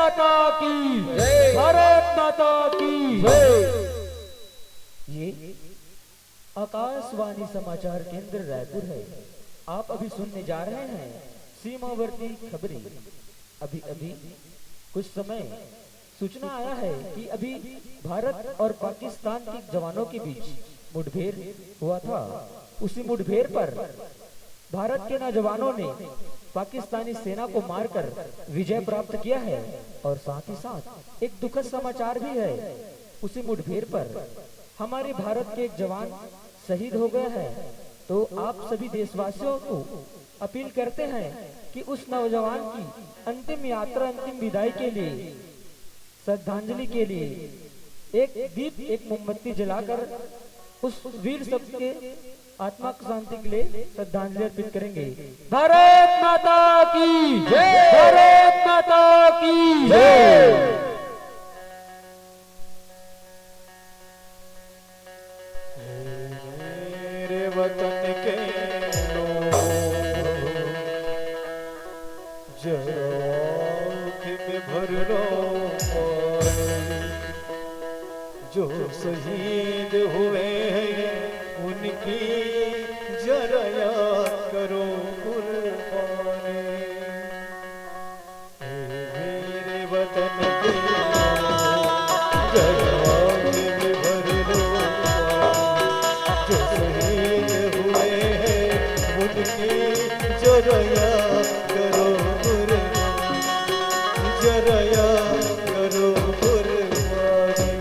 माता की भारत माता की ये आकाशवाणी समाचार केंद्र रायपुर है। आप अभी सुनने जा रहे हैं सीमावर्ती खबरें। अभी अभी कुछ समय सूचना आया है कि अभी भारत और पाकिस्तान के जवानों के बीच मुठभेड़ हुआ था। उसी मुठभेड़ पर भारत के नौजवानों ने पाकिस्तानी सेना को मारकर विजय प्राप्त किया है और साथ ही साथ एक दुखद समाचार भी है। उसी मुठभेड़ पर हमारे भारत के एक जवान शहीद हो गया है। तो आप सभी देशवासियों को अपील करते हैं कि उस नौजवान की अंतिम यात्रा, अंतिम विदाई के लिए, श्रद्धांजलि के लिए एक दीप, एक मोमबत्ती जलाकर उस वीर शब्द के आत्मा की शांति के लिए श्रद्धांजलि अर्पित करेंगे। भारत माता की जय, भारत माता की जय। मेरे वतन के जोख में भर लो जो शहीद हुए हैं उनकी जरा याद करो कुर्बानी। मेरे वतन के जोख में भर लो जो शहीद हुए हैं उनकी जरा याद करो कुर्बानी, जरा याद करो कुर्बानी।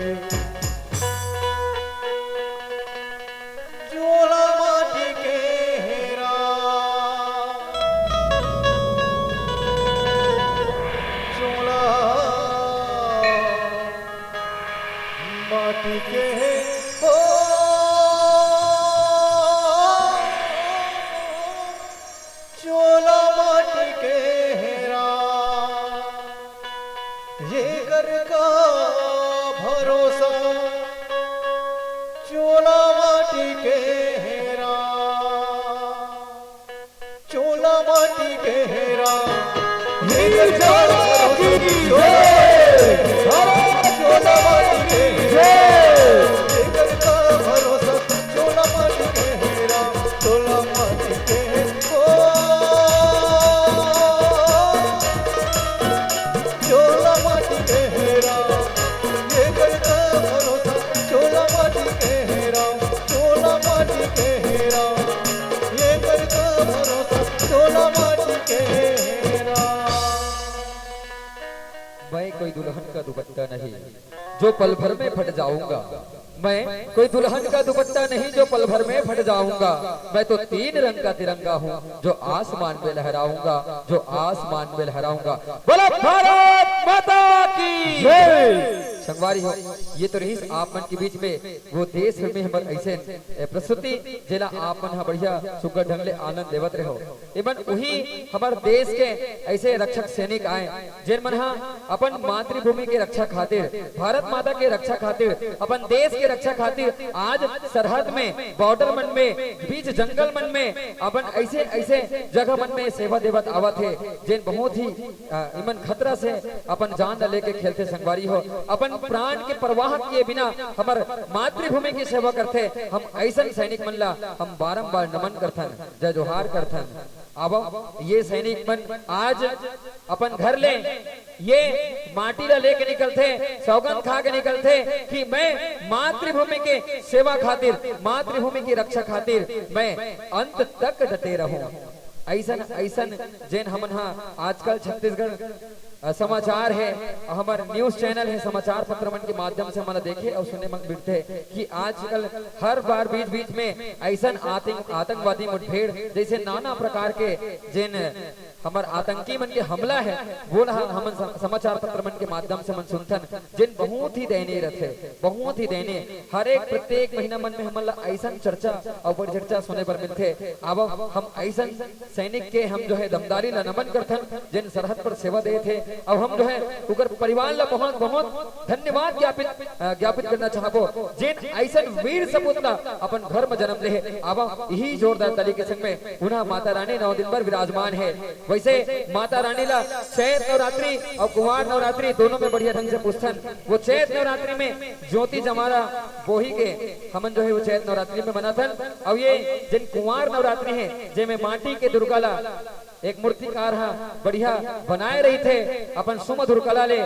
चोला माटी के हेरा, चोला माटी के हो, चोला माटी के हेरा, ये घर का भरोसा, चोला माटी के हेरा, चोला माटी के हेरा, ये घर का भरोसा, चोला माटी के हेरा, ये घर का भरोसा, चोला माटी के हेरा, चोला माटी के हो, चोला माटी के हेरा, ये घर का भरोसा, चोला माटी के हेरा, चोला माटी के हेरा, ये घर का भरोसा, चोला माटी के हेरा। मैं कोई दुल्हन का दुपट्टा नहीं जो पल भर में फट जाऊंगा। मैं कोई दुल्हन का दुपट्टा नहीं जो पल भर में फट जाऊंगा। मैं तो 3 रंग का तिरंगा हूँ जो आसमान में लहराऊंगा, जो आसमान में लहराऊंगा। बोलो भारत माता की जय। संगवारी हो, ये तो रही आप मन के बीच में वो देश में हम ऐसे प्रस्तुति जिला आप मन बढ़िया सुगर ढंग ले आनंद लेवत रहो। एवं वही हमारे देश के ऐसे रक्षक सैनिक आए जिन मन अपन मातृभूमि के रक्षा खातिर, भारत माता के रक्षा खातिर, अपन देश के रक्षा खातिर आज सरहद में, बॉर्डर मन में, बीच जंगल मन में, अपन ऐसे ऐसे जगह मन में सेवा देवत आवत है जिन बहुत ही इमन खतरा से अपन जान लेके खेलते। संगवारी हो, अपन प्राण के परवाह किए बिना हमार मातृभूमि की सेवा करते। हम ऐसा सैनिक मन ला हम बारंबार नमन करथन, जय जोहार करथन। अब ये सैनिक मन आज अपन घर ले ये माटी ला लेके निकलते, सौगंध खा के निकलते कि मैं मातृभूमि के सेवा खातिर, मातृभूमि की रक्षा खातिर मैं अंत तक डटे रहूं। ऐसन ऐसन जैन हमन आजकल छत्तीसगढ़ समाचार है, हमारे न्यूज चैनल है, समाचार पत्र मन के माध्यम से हमारा देखे और सुनने मन मिलते कि आजकल हर बार बीच बीच में ऐसा आतंकवादी मुठभेड़ जैसे नाना प्रकार के जिन हमार आतंकी मन के हमला है वो हम समाचार पत्र मन के माध्यम से मन सुनथन जिन बहुत ही दयनीय रहते, बहुत ही दयनीय। हर एक प्रत्येक महीना मन में हमला ऐसा चर्चा और परिचर्चा सुने पर मिलते। अब हम ऐसा सैनिक के हम जो है दमदारी ला नमन करथन जिन सरहद पर सेवा दे थे। अब हम जो है उकर परिवार ला बहुत बहुत धन्यवाद ज्ञापित करना चाहबो जिन ऐसा वीर सपूत ला अपन घर में जन्म ले। अब यही जोरदार ताली के संग में पुनः माता रानी 9 दिन पर विराजमान है। वैसे माता रानी ला चैत नवरात्रि और कुंवार नवरात्रि दोनों में बढ़िया ढंग से पूछन। वो चैत नवरात्रि में ज्योति जमारा बोही के हमन जो है वो चैत नवरात्रि में मनाथन। और ये जिन कुंवार नवरात्रि है जेमे माटी के दुर्गा ला एक मूर्तिकार हा बढ़िया बनाए रही थे अपन सुमधुर कला ले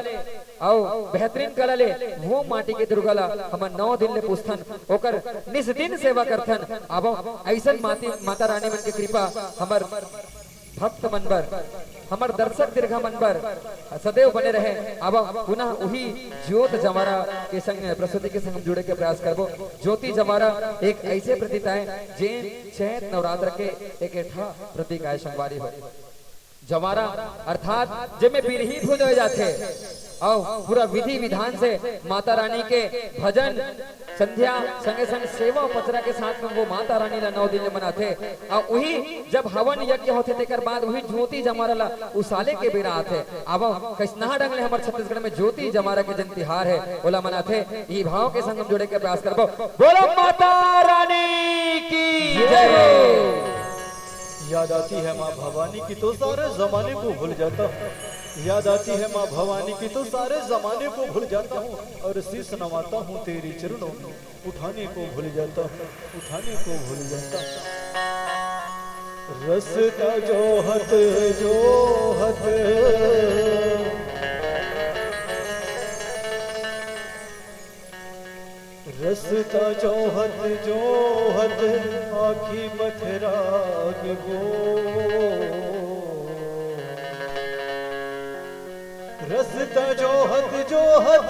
और बेहतरीन कला ले वो माटी के दुर्गा ला हमन 9 दिन ले पूछथन ओकर निस दिन सेवा करथन। अब ऐसन माता रानी मन की कृपा हमर भक्त मन पर हमर दर्शक दीर्घा मन पर सदैव बने रहे। अब पुनः वही ज्योत जमारा के संग प्रस्तुति के संग जुड़े के प्रयास करबो। ज्योति जमारा एक ऐसे प्रतीक है जे चैत नवरात्र के एक ऐठा प्रतीक है संगवारी हो। जमारा अर्थात जे में विरहित हो जाते और पूरा विधि विधान से माता रानी के भजन संध्या संगे संग सेवा पचरा के साथ में वो माता रानी ला 9 दिन मनाते। और वही जब हवन यज्ञ होते तेकर बाद वही ज्योति जमारा ला उसाले के बेरा आते। अब कैसना ढंग ले हमारे छत्तीसगढ़ में ज्योति जमारा के जन तिहार है ओला मनाते। ई भाव के संग जुड़े के प्रयास करबो। बोलो माता रानी की जय। याद आती है माँ भवानी की तो सारे जमाने को भूल जाता हूँ। याद आती है माँ भवानी की तो सारे जमाने को भूल जाता हूँ और शीश नवाता हूँ तेरी चरणों में उठाने को भूल जाता हूँ, उठाने को भूल जाता हूँ। रसता जोहत जोहत रसता जोहत जोहत आखी पथराग गो। रसता जोहत जोहत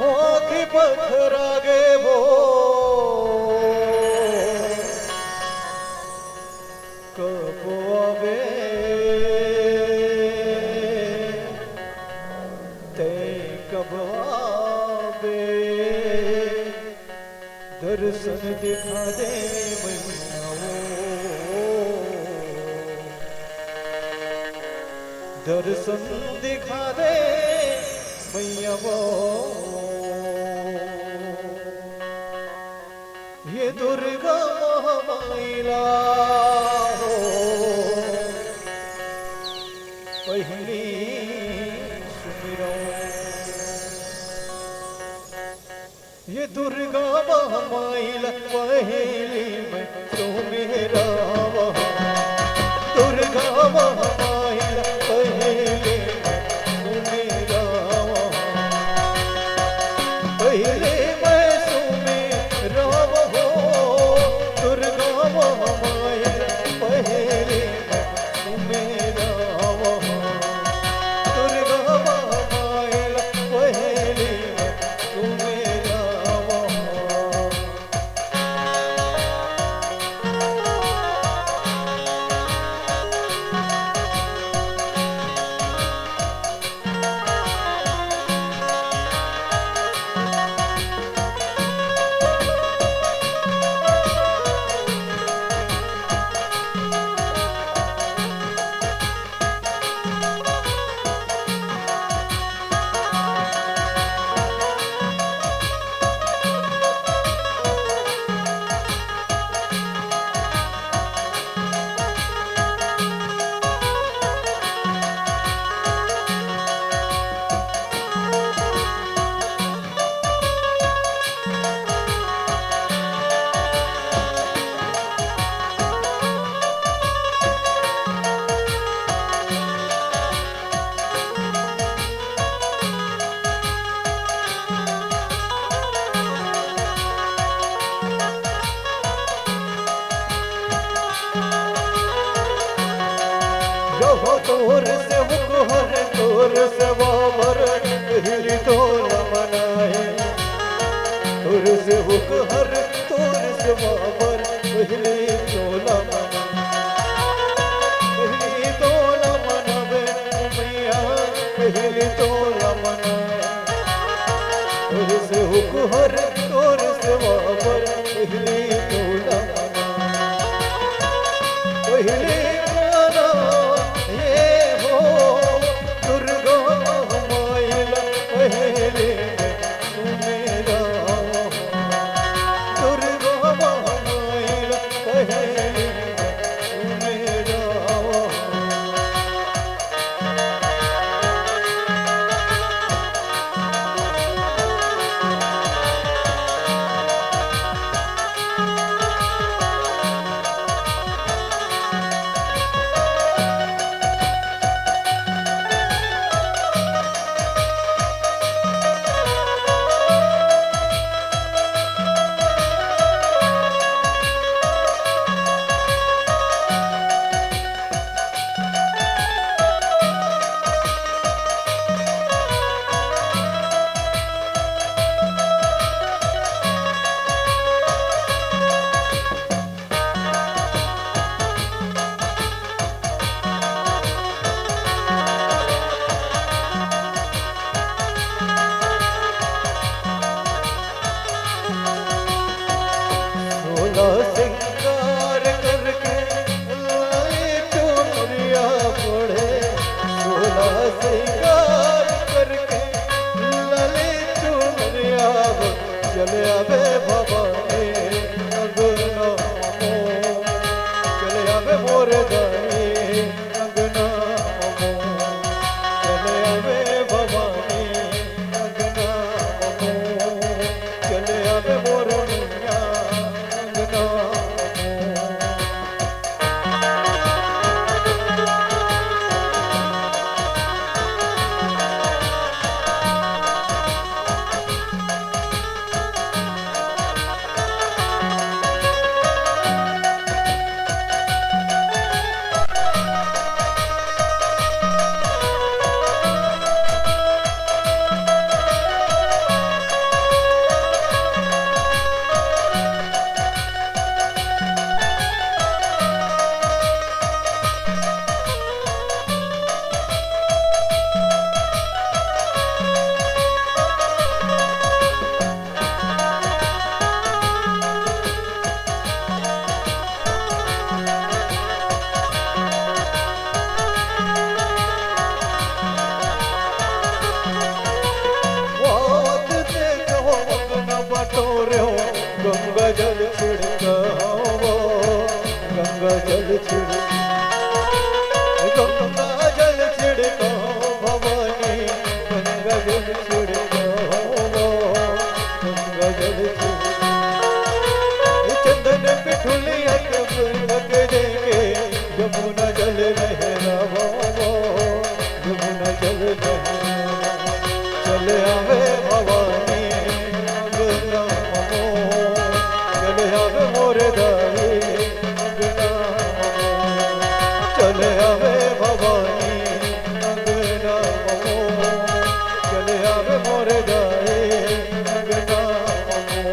आखी पथरागे वो कब आवे कब आवे दर्शन दिखा दे मैया वो दर्शन दिखा दे मैया वो। ये दुर्गा महामाइला हो पहली सुमिरो। ये दुर्गा महामाइला पहली मैं तो मेरा दुर्गा महामाइला पहली मैं तो मेरा पहले मैं सुमेरा हो। दुर्गा महामाइला पहली मैं सुमेरा हो। दुर्गा महामाइला पहली मैं सुमेरा हो। तोर से मुखर तोर से बाबर हिरी तोर मनाए। तोर से मुखर तोर से बाबर हिरी तोला हिरी तोला मनावे मैया हिरी तोला मनाए। तोर से मुखर तोर से बाबर हिरी तोला मनाए। दुर्गा महामाइला मोर दाई अंगना ममो चले आवे भवानी अंगना ममो चले आवे मोर मैया अंगना ममो गंगा जल छिड़काओ गंगा जल छिड़काओ भवानी गंगा जल छिड़काओ गंगा जल चंदन पिठुलिया के देके यमुना जल लहराओ यमुना जल लहराओ चले आवे भवानी मोरे दाई अंगना चले आवे भवानी अंगना ममो चले आवे मोरे दाई अंगना ममो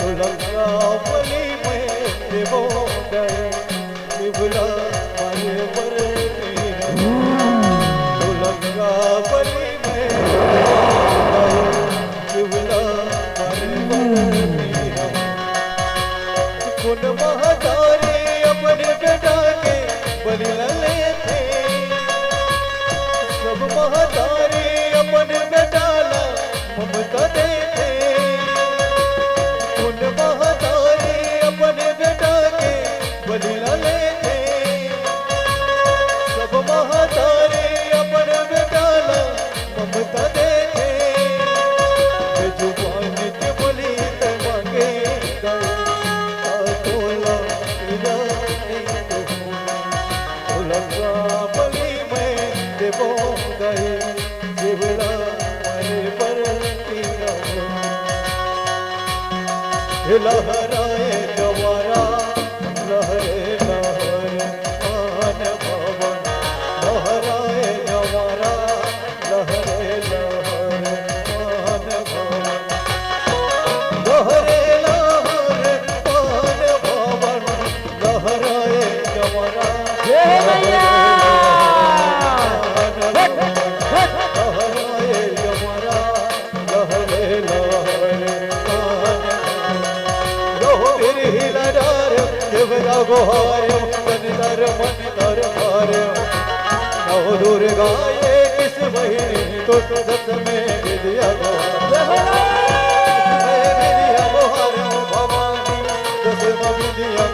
तुलंगा बलि में देवो दाई शिवला मारे पर तुलंगा बलि में शिवला मारे पर कुन महातारी अपने बेटा के बलि लेते सब महातारी अपने बेटा ला ममता देते कुन महातारी अपने बेटा के बलि लेते सब महातारी अपने बेटा ला ममता देते जुबान के बलि ते मांगे बलि में देवो गए शिवला मारे पर लहराए जवारा लहरे लहर मान भवन लहराए जवारा लहरे लहर मान भवन लहरे लहर मान भवन लहराए जवारा दुर्गाए किस महीने तो दस में विद्या भवानी दस में विद्या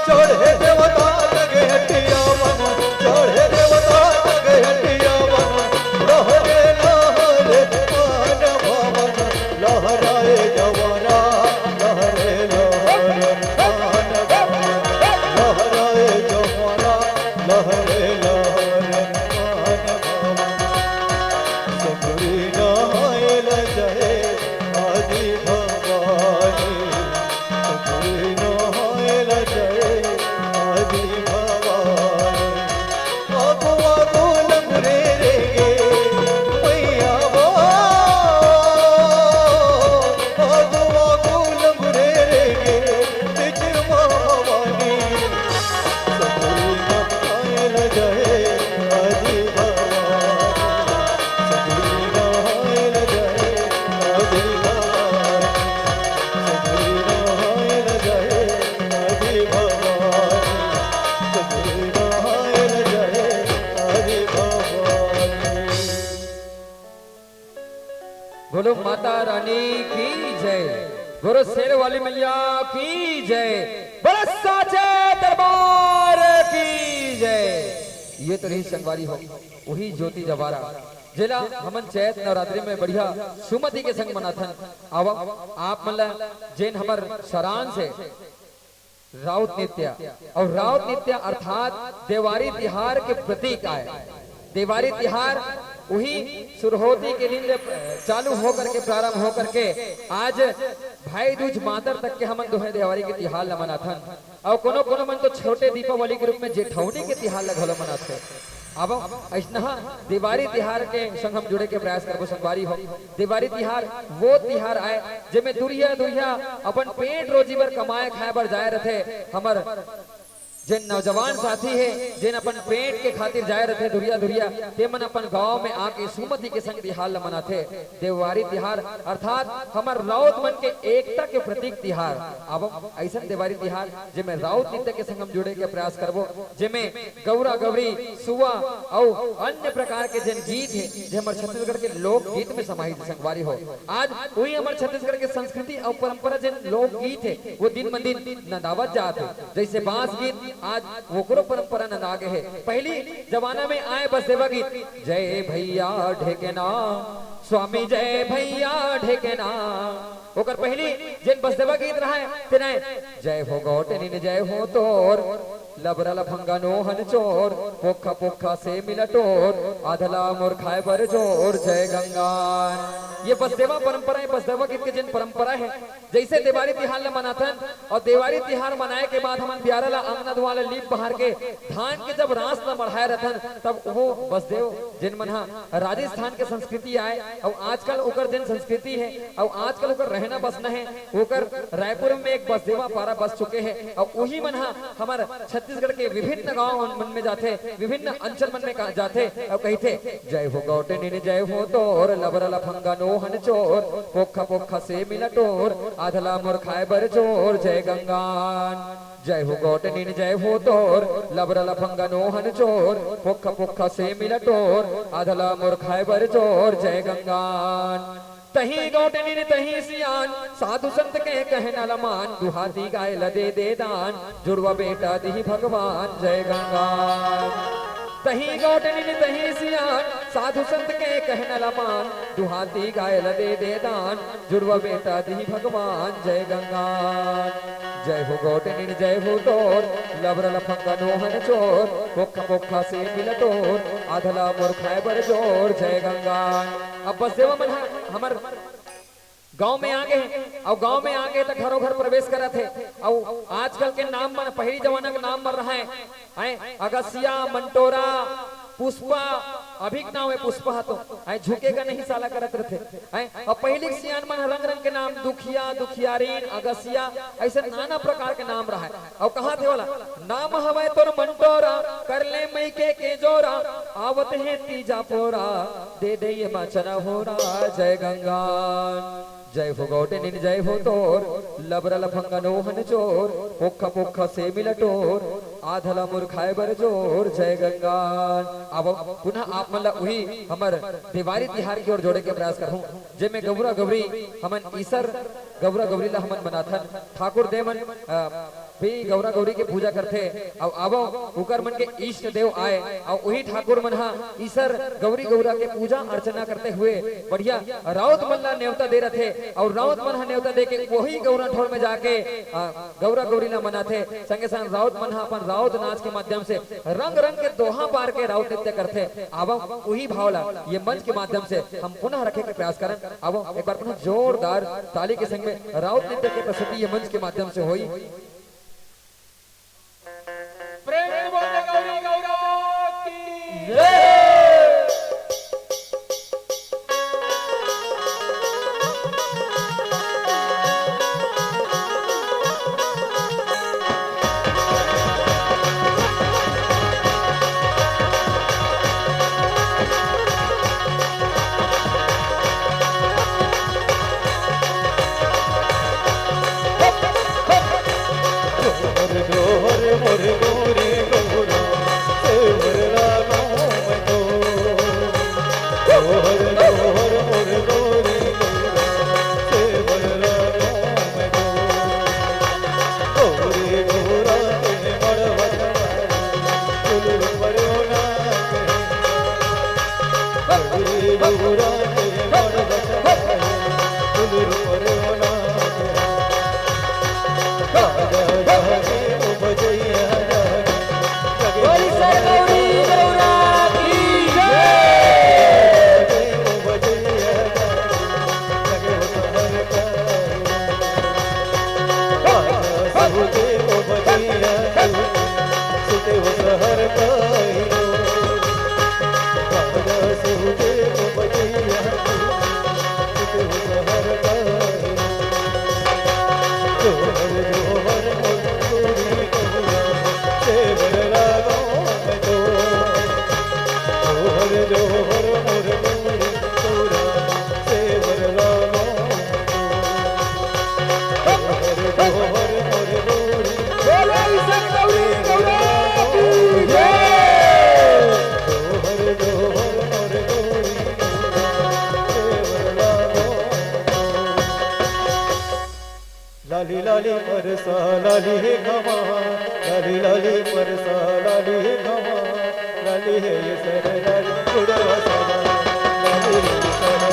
चढ़े देवता लगे हटिया मन चढ़े देवता लगे हटिया मन लहरे लहरे मान भवन लहराए जवारा लहरे लहरे मान भवन लहराए जवारा लहरे लहरे मान भवन सकरी नहाए माता रानी की जय, बोलो शेर वाली मैया की जय, बोलो साचे दरबार की जय। ये तो रही संगवारी हो वही ज्योति जवारा जिला हमन चैत नवरात्रि में बढ़िया सुमति के संग मनाथन। अब आप मतलब जैन हमर सरान से राउत नृत्य और राउत नृत्य अर्थात देवारी तिहार के प्रतीक आए। देवारी तिहार वही सुरहोती के दिन चालू होकर के प्रारंभ होकर के आज भाई दूज मातर तक के हमन दोहे देवारी के तिहार ल मनाथन। और कोनो कोनो मन तो छोटे दीपावली के रूप में जेठौनी के तिहार ल घलो मनाथे। अब ऐसा दिवाली तिहार के संग हम जुड़े के प्रयास करबो संगवारी हो। दिवाली तिहार वो तिहार आए जेमे दुरिया दुरिया अपन पेट रोजी बर कमाए खाए बर जाए रथे। हमर जिन नौजवान साथी है जिन अपन पेट के खातिर जाए रथे दुरिया दुरिया ते मन अपन गांव में आके सुमति के संग तिहार ल मनाथे। देवारी तिहार अर्थात हमर राउत मन के एकता के प्रतीक तिहार। अब ऐसा देवारी तिहार जेमे राउत नृत्य के संग हम जुड़े के प्रयास करबो जेमे गौरा गौरी सुआ और अन्य प्रकार के जिन गीत है जे हमर छत्तीसगढ़ के लोक गीत में समाहित संगवारी हो। आज वही हमर छत्तीसगढ़ के संस्कृति और परंपरा जिन लोक गीत है वो दिन ब दिन नदावत जात है। जैसे बांस गीत आज वो परंपरा न आगे है। पहली जमाना में आए बस देवा गीत जय भैया ढेकेना स्वामी जय भैया ढेकेना ओकर पहली जिन बस देवा गीत रहा है तेना जय हो गौटनी जय हो तोर लबरा लफंगा नोहन चोर पोखा पोखा से मिलटोर आधला मोर खाए बर जोर जय गंगान। ये बसदेवा परंपरा है। बसदेवा गीत के जिन परंपरा है जैसे दिवाली तिहार ल मनाथन और दिवाली तिहार मनाए के बाद हमन प्यारा ला अंगना दुआला लीप बहार के धान के जब रास ल मढ़ाए रथन तब वो बसदेव जिन मन राजस्थान के संस्कृति आए और आजकल ओकर जिन संस्कृति है और आजकल ओकर रहना बसना है ओकर रायपुर में एक बसदेवा पारा बस चुके हैं और वही मन हमार छत्तीसगढ़ के विभिन्न गांव मन में जाते विभिन्न अंचल मन में जाते और कहते जय हो गौटनी जय हो तोर लबरा लफंगा नोहन चोर पोखा पोखा से मिलटोर आधला मोर खाए बर जोर जय गंगान। जय हो गौटनी जय हो तोर लबरा लफंगा नोहन चोर पोखा पोखा से मिलटोर आधला मोर खाए बर जोर जय गंगान। तही गौटनी तही सियान साधु संत के कहना लमान दुहाती गाय लदे दे दान जुड़वा बेटा दी भगवान जय गंगान। तही गौटनी तही सियान साधु संत के कहना लमान दुहाती गाय लदे दे दान जुड़वा बेटा दी भगवान जय गंगान। जय हो गौटनी जय हो तोर लबरा लफंगा नोहन चोर पोखा पोखा से मिलटोर आधला मोर खाए बर जोर जय गंगान। अब बस देवा मन हमर गांव में आ गए और गांव में आ गए तो घरों घर प्रवेश करा थे और आजकल के नाम मन पहली जमाना का नाम बन रहा है अगसिया मंटोरा पुष्पा अभी नाम है पुष्पा तो झुकेगा नहीं साला करत रहते और पहले सियान मन रंग रंग के नाम दुखिया दुखियारीन अगसिया ऐसे नाना प्रकार के नाम रहा है। और कहा थे वाला नाम हवे तोर मंटोरा कर ले मई के जोरा आवत है तीजा पोरा दे दे ये मचना हो रहा जय गंगान। जय हो गौटनी जय हो तोर लबरा लफंगा नोहन चोर पोखा पोखा से मिलटोर आधला मुर खाए बर जोर जय गंगान। अब पुनः आप मतलब वही हमर दिवाली तिहार की ओर जोड़े के प्रयास करूं जेमे गौरा गौरी हमन ईसर गौरा गौरी ला हमन मनाथन ठाकुर देवन भी गौरा गौरी के पूजा करते और अब उकर मन के इष्ट देव आए और वही ठाकुर मन ईसर गौरी गौरा के पूजा अर्चना करते हुए बढ़िया राउत मन ला न्योता दे रहे थे और राउत मन न्योता दे के वही गौरा ठोर में जाके गौरा गौरी ला मनाथे। संगे संग राउत मन अपन राउत नाच के माध्यम से रंग रंग के दोहा पार के राउत नृत्य करते। अब वही भावला ये मंच के माध्यम से हम पुनः रखे के प्रयास करें। अब एक बार पुनः जोरदार ताली के संग में राउत नृत्य की प्रस्तुति ये मंच के माध्यम से हुई। प्रेम से बोलते गौरी गौरा की जय। लाली लाली मरसा लाली है घमा, लाली लाली मरसा लाली है घमा, लाली है ये सर लाली गुड़वा सावा, लाली है ये सर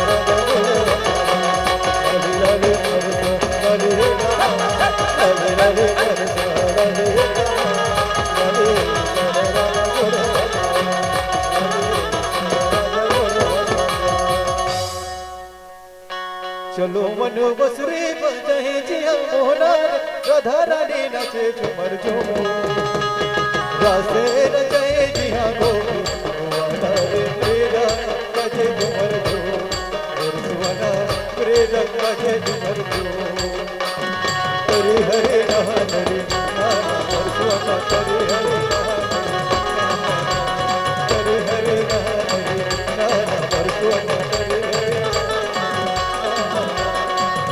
लाली लाली मरसा लाली है घमा, लाली लाली मरसा लाली है घमा, लाली है ये सर लाली गुड़वा सावा, चलो मन बसरे बजाए जिया मोहना, राधा रानी नाचे झूमर झूमर, रासे रचाए जिया गोपी सुहाना रे प्रेरा बजे झूमर झूमर, और सुहाना प्रेरा बजे झूमर झूमर, हरे हरे नहान रे नाना, और सुहाना हरे हरे नहान रे, हरे हरे नहान रे नाना, और सुहाना हरे हरे,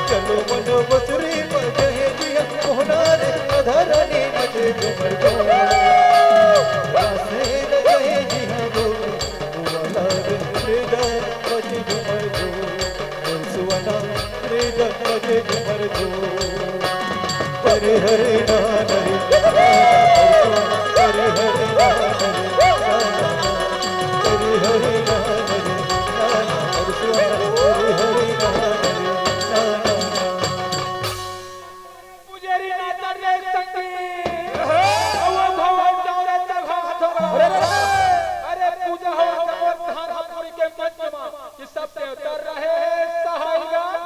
चलो मन बसरे बजाए जिया मोहना रे, राधा रानी नाचे झूमर झूमर, रासे रचाए जिया गोपी सुहाना रे प्रेरा बजे झूमर झूमर, और सुहाना प्रेरा बजे झूमर झूमर, हरे हरे नान रे नाना, हरे हरे नान रे नाना, हरे हरे नान रे नाना, और सुहाना हरे हरे नान रे नाना। पुजारी नाचर रे संगी अवा भवा दौरे तघा अरे पूजा हो और धानपुरी के मंच में कि सब पे उतर रहे सहायगण।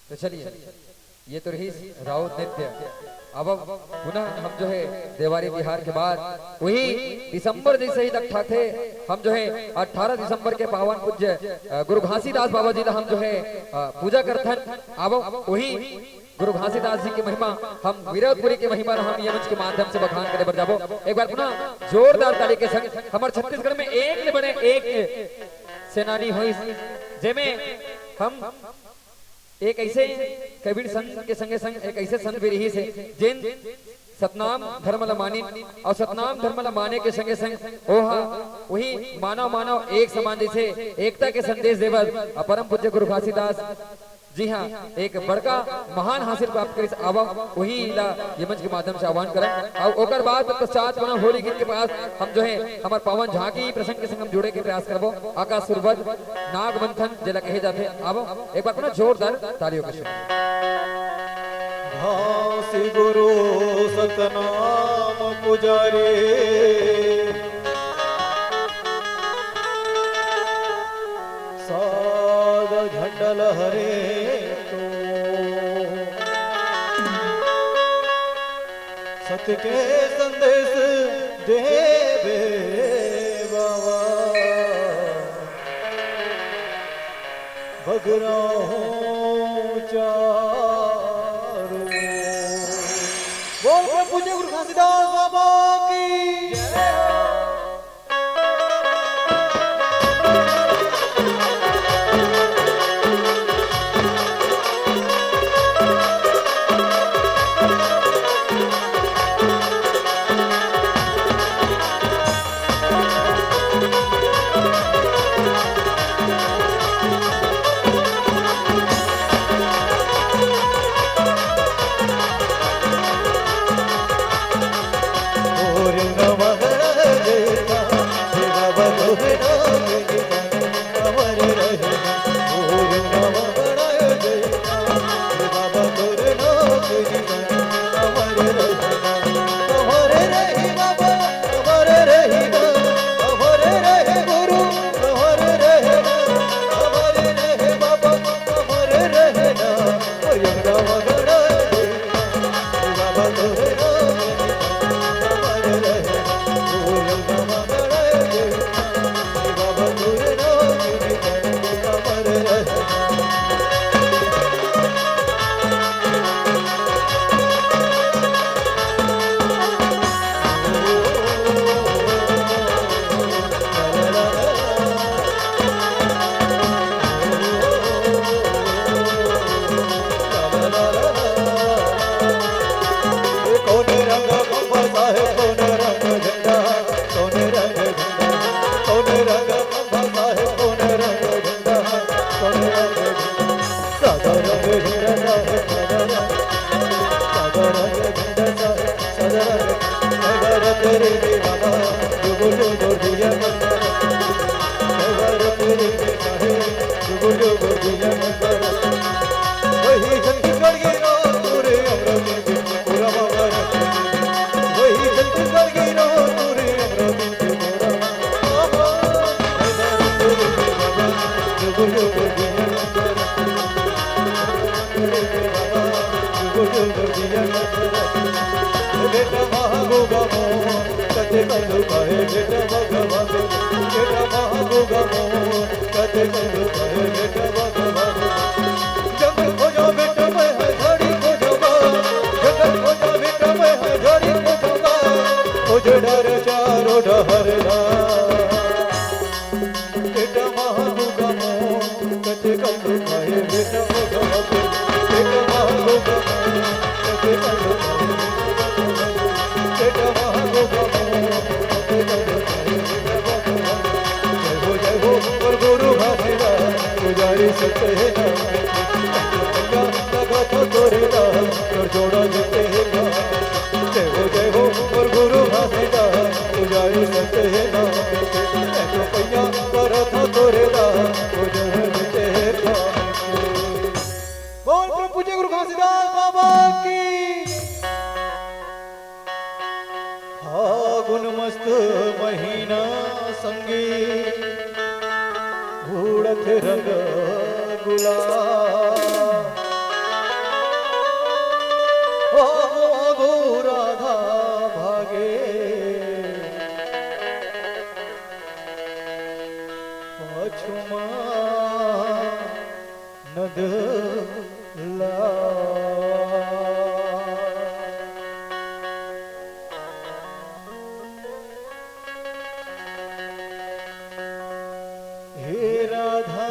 तो चलिए ये तो रही राउत नृत्य। अब पुनः हम जो है देवारी बिहार के बाद वही दिसंबर जैसे ही तक थे हम जो है 18 दिसंबर के पावन पूज्य गुरु घासीदास बाबा जी का हम जो है पूजा करते। अब वही गुरु घासीदास जी की महिमा हम विरोधपुरी की महिमा हम ये मंच के माध्यम से बखान करे बर जाबो। एक बार पुनः जोरदार ताली के संग हमारे छत्तीसगढ़ में एक ने बने एक सेनानी हुई जेमे हम एक ऐसे कबीर संत के संगे संग एक ऐसे संत भी रही से जिन सतनाम धर्म मानी और सतनाम धर्म माने के संगे संग ओहा वही मानव मानव एक समान जैसे एकता के संदेश देवर परम पूज्य गुरु घासीदास जी हाँ एक बड़का महान हासिल प्राप्त कर आवा वही ये मंच के माध्यम से आह्वान करें। और ओकर बाद पश्चात पुनः होली गीत के पास हम जो है हमारे पावन झांकी प्रसंग के संग हम जुड़े के प्रयास करबो। आकाश सुरभद नाग मंथन जला कहे जाते आवो एक बार पुनः जोरदार तालियों के साथ। घासी गुरु सतनाम पुजारी साद झंडल हरे तो सत्य के संदेश देवे बाबा बगराहों चारों बोल पूज्य गुरु घासीदास बाबा की जय। कलु कहे बेटा भगवान बेटा महबूबा मोर कथे कलु कहे बेटा भगवान जब खोजो बेटा मैं है घड़ी खोजोगा जब खोजो बेटा मैं है घड़ी खोजोगा खोज डर चारो डहरना बेटा महबूबा मोर कथे कलु कहे बेटा भगवान बेटा महबूबा मोर कथे कलु बेटा महबूबा मोर कथे कलु जय हो और गुरु भाषा पुजारी सत्य है लगा था तोरे दाम और जोड़ा जते है जय हो और गुरु भाषा पुजारी सत्य है तो पैया पर था तोरे दाम और जोड़ा जते है बोल प्रभु पूज्य गुरु घासीदास बाबा की फागुन मस्त महीना संगी घूड़त रंग गुलाब आगो राधा भागे पछुमा नद हे राधा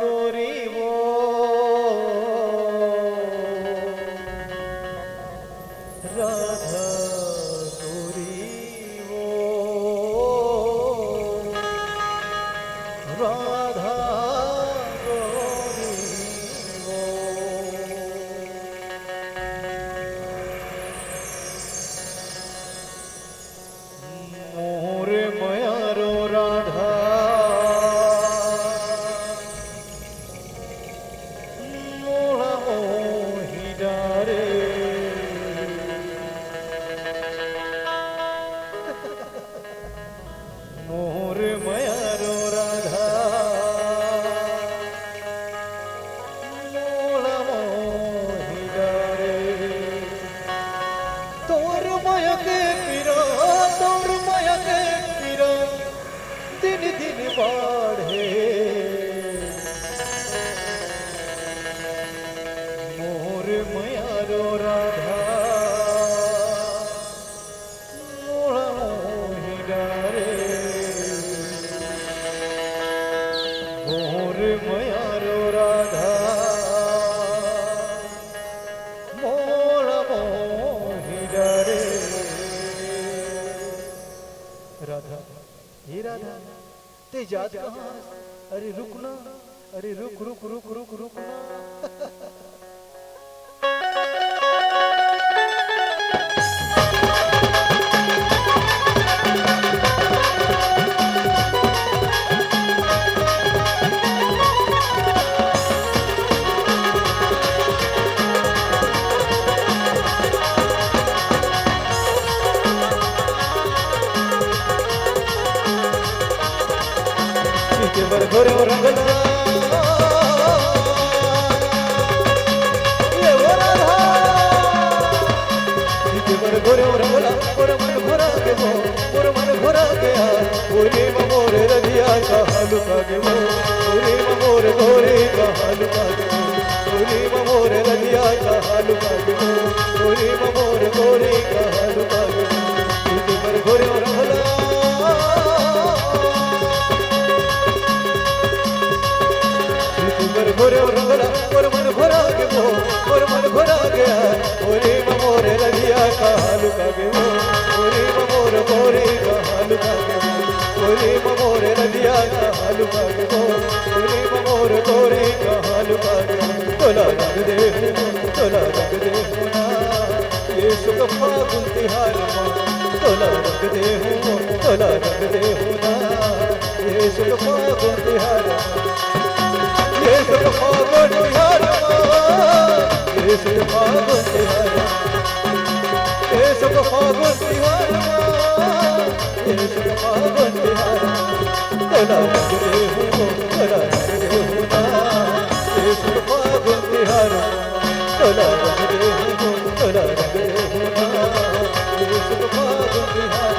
गोरी वो राधा गोरी वो राधा गोरी वो मोरे मयारो राधा मोला मोही डारे मोरे मयारो राधा मोला मोही डारे तोर माया के पीरा दिन दिन बाढ़े मोर मयारो राधा मोला मोही डारे मोर मयारो राधा मोला मोही डारे राधा हे राधा ते जात कहाँ अरे रुकना अरे रुक रुक रुक रुक रुकना के बर घोरे रंगला ये वो राधा के बर घोरे रंगला और मन घोरा के वो और मन घोरा के आ ओरे मोरे रधिया का हलुका के वो ओरे मोरे घोरे का हलुका के ओरे मोरे रधिया का हलुका के ओरे मोरे घोरे का हलुका के बर घोरे रंगला घोरे रंगला और मन घोरा के वो और मन घोरा गया ओरे मोरे रधिया का हलुका के वो ओरे मोरे घोरे का हलुका के वो ओरे मोरे रधिया का हलुका के वो ओरे मोरे घोरे का हलुका के तोला रंग दे ना ये सुख फागुन तिहार तोला रंग दे ना ये सुख फागुन तिहार ये सुख फागुन तिहार ये सुख फागुन तिहार ये सुख फागुन तिहार ये सुख फागुन तिहार तोला रंग दे ना ये सुख फागुन तिहार तोला रंग दे ना ये सुख फागुन तिहार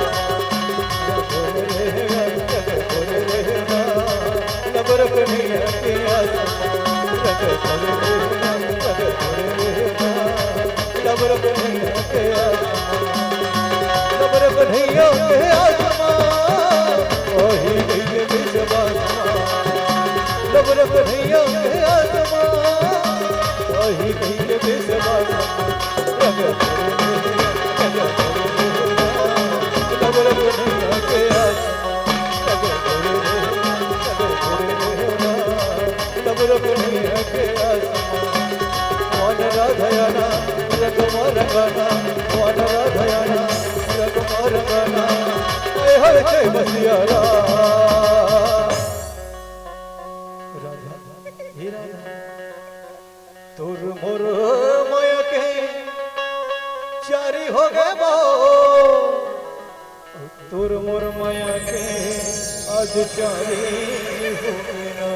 लबर कन्हैया के आसमां लबर कन्हैया के आसमां वही गई बिजबासमां लबर कन्हैया के आसमां वही गई बिजबासमां लबर कन्हैया के लबर कन्हैया के वन राधयाना रघुवर गाना वन राधयाना रघुवर गाना हर के बसिया राधा हे राधा तुर मोर माया के चारी हो गए बो तुर मोर माया के आज चारी हो गए ना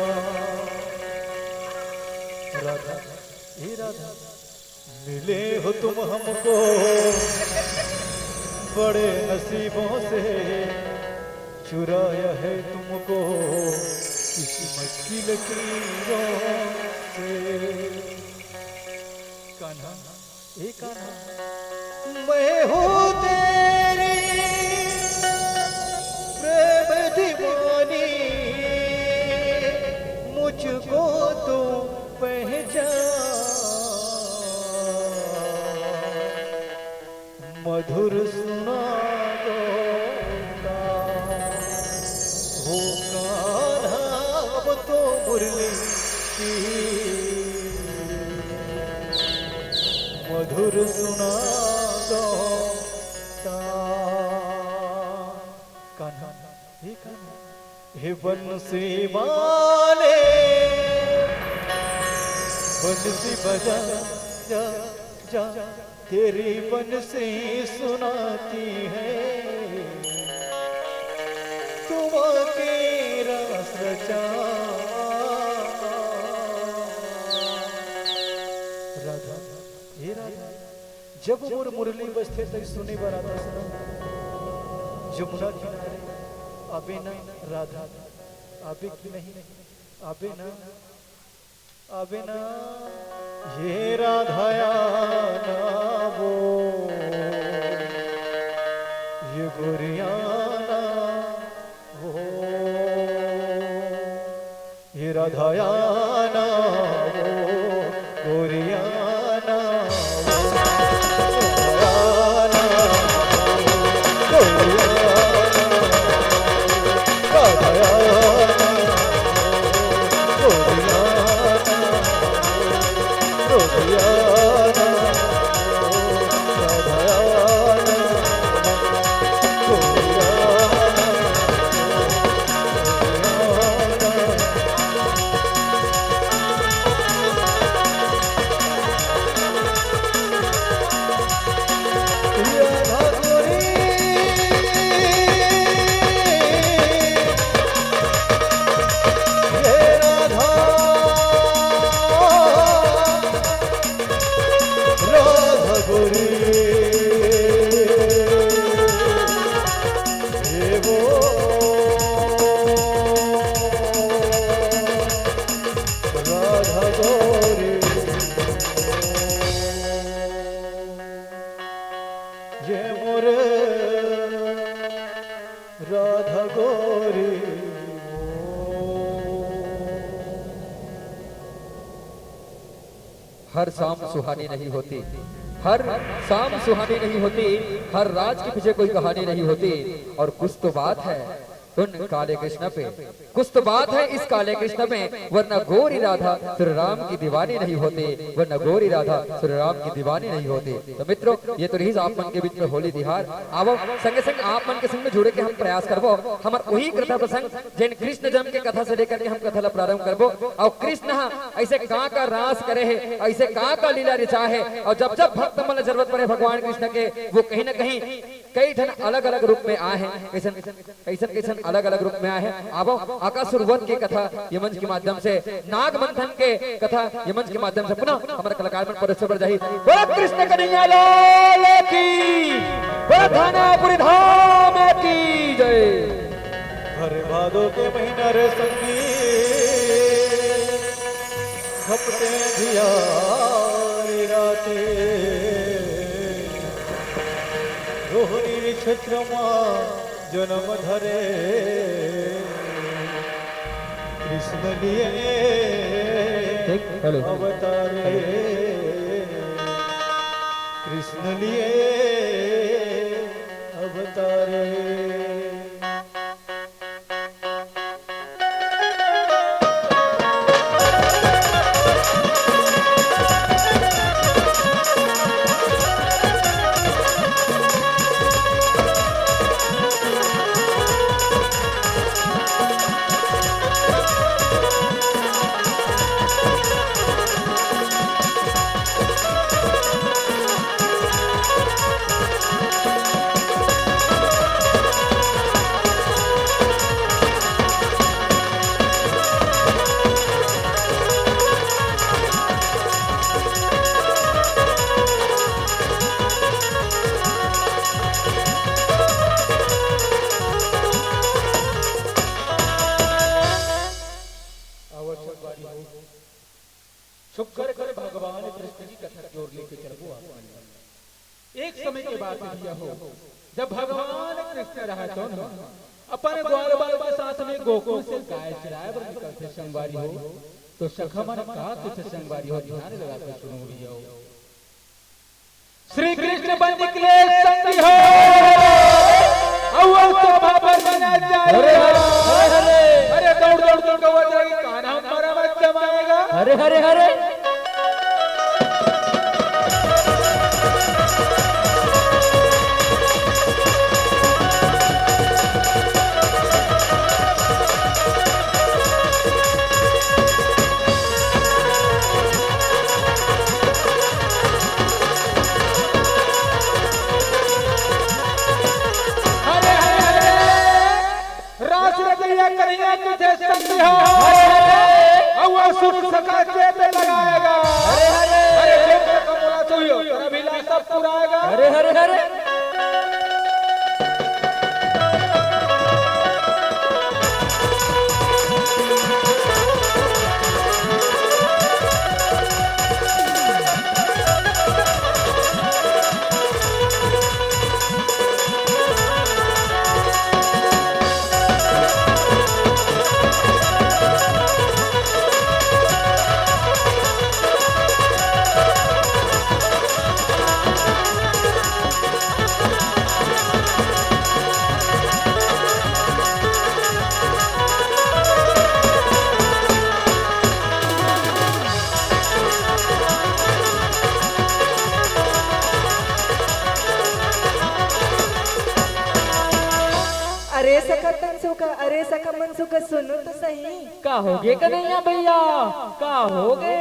राधा हे राधा मिले हो तुम हमको बड़े नसीबों से चुराया है तुमको किस्मत की लकीरों से कान्हा ए कान्हा मैं हूँ तेरी प्रेम दीवानी मुझको तो पहचान मधुर सुना दो हो कान्हा अब तो मुरली की मधुर सुना दो कान्हा हे बंसी वाले बंसी बजा जा जा तेरी बंसी सुनाती है तुम के रस रचा राधा हे राधा जब मोर मुरली बजते तक सुने बराता सुना जमुना किनारे अबे न राधा अबे की नहीं अबे न अबे न ये राधाया ना वो ये गोरियाना वो ये राधाया ना वो गोरियाना वो हर शाम सुहानी नहीं होती, हर शाम सुहानी नहीं होती, हर राज के पीछे कोई कहानी नहीं होती। और कुछ तो बात है उन काले कृष्ण पे, कुछ तो बात है इस काले कृष्ण में, वरना गोरी राधा श्री राम की दीवानी नहीं होती, वरना गोरी राधा श्री राम की दीवानी नहीं होती। तो मित्रों, ये तो रही आप मन के बीच में होली तिहार। अब संगे संग आप मन के संग में जुड़े के हम प्रयास करबो हमार वही कथा प्रसंग जिन कृष्ण जन्म के कथा से लेकर के हम कथा प्रारंभ करबो। और कृष्ण ऐसे कहाँ का रास करे है, ऐसे कहाँ का लीला रचा है, और जब जब भक्त मन जरूरत पड़े भगवान कृष्ण के, वो कहीं न कहीं कई ठन अलग अलग रूप में आए हैं, कैसन अलग अलग रूप में आए हैं। अब आकासुर वध की कथा ये मंच के माध्यम से, नाग मंथन के कथा ये मंच के माध्यम से पुनः हमारे कलाकार में परस्पर जाही। बोलो कृष्ण कन्हैया लाल की, बोलो धानापुरी धाम की जय। हर भादो के महीना रे संगी खपते धियारी राते रोहिणी क्षेत्रमा जन्म धरे कृष्ण लिए हेलो अवतारे कृष्ण लिए अवतारे शुक्र कर भगवान कृष्ण की कथा जोर लेके चलो एक समय के बाद दिया हो जब भगवान कृष्ण रहा तो न अपने ग्वाल बाल के साथ में गोकुल से गाय चराए बर निकलते संगवारी हो तो सखा मन कहा तुझे संगवारी हो ध्यान लगा के सुनो लिया हो श्री कृष्ण बन निकले संगी हो अव्वल शोभा पर बना जाए अरे दौड़ दौड़ दौड़ के वजह की कान्हा हमारा मत जमाएगा हरे हरे हरे करेंगे तुझे संगी हो अव्वल सुख सका चेत लगाएगा अरे देखो कमला सोइयो तेरा बिला सब पुराएगा हरे हरे हरे अरे सखा मनसुखा सुनो तो सही का होगे कन्हैया भैया का होगे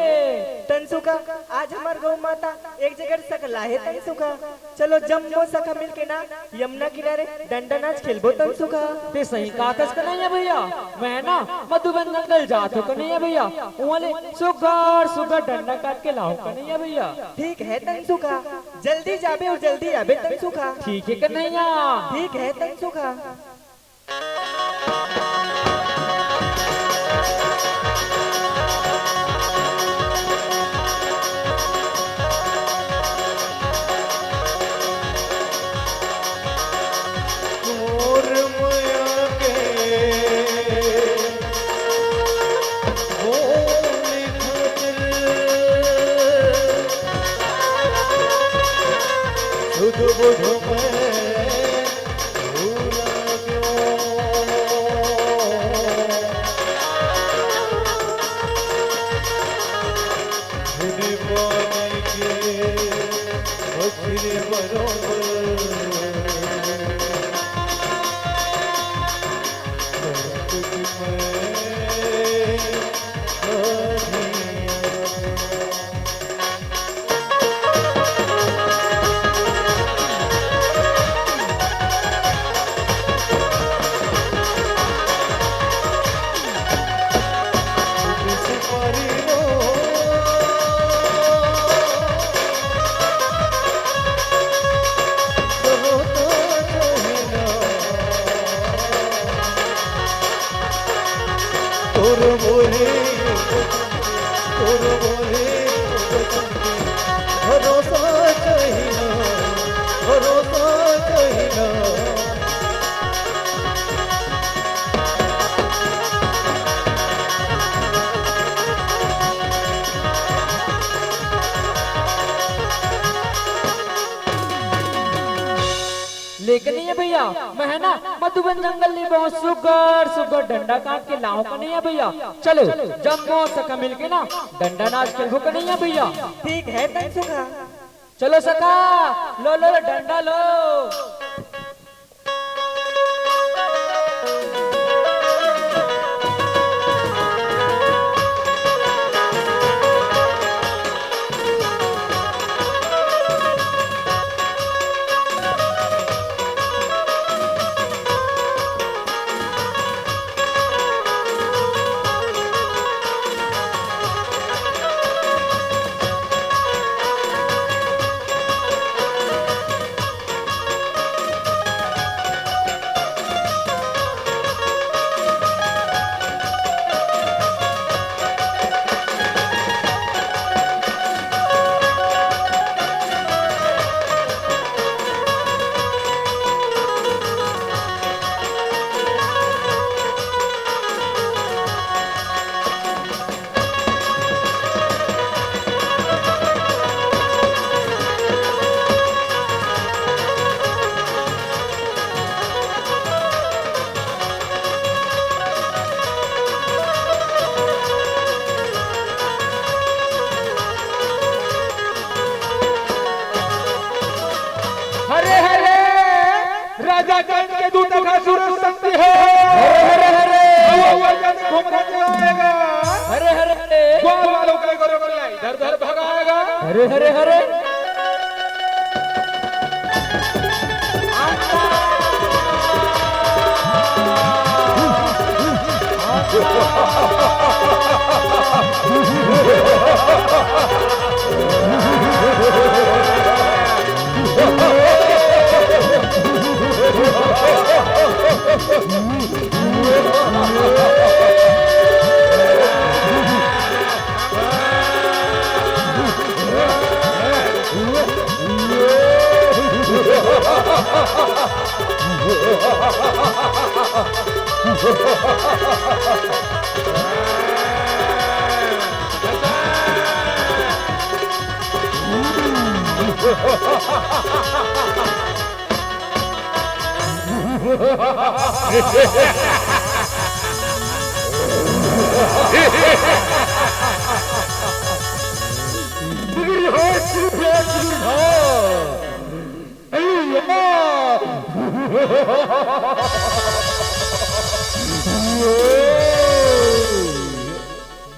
तनसुखा आज हमार गौ माता एक जगह सकला है तनसुखा चलो जम्मो सखा मिलके ना यमुना किनारे डंडा नाच खेलबो तनसुखा ते सही कातस कन्हैया भैया मैं ना मधुबन जंगल जात हो कन्हैया भैया वाले सुगर सुगर डंडा काट के लाओ कन्हैया भैया ठीक है तनसुखा जल्दी जाबे और जल्दी आबे तनसुखा ठीक है कन्हैया ठीक है तनसुखा बुध बुध में भूला क्यों बोले भरोसा चाहिए भरोसा चाहिए लेकिन नहीं है भैया, मैं है ना मधुबन जंगल में बहुत सुगर सुगर डंडा काट के लाओ का नहीं है भैया। चलो जम्मो सका मिल के ना डंडा नाच खेलबो का नहीं है भैया। ठीक है तन सुखा। चलो सका लो लो डंडा लो। राजा कंस के दूत का सूरज शक्ति है। हरे हरे घूमने चलाएगा। हरे हरे ग्वाल वालों के घरों को लाई इधर उधर भगाएगा। हरे हरे हरे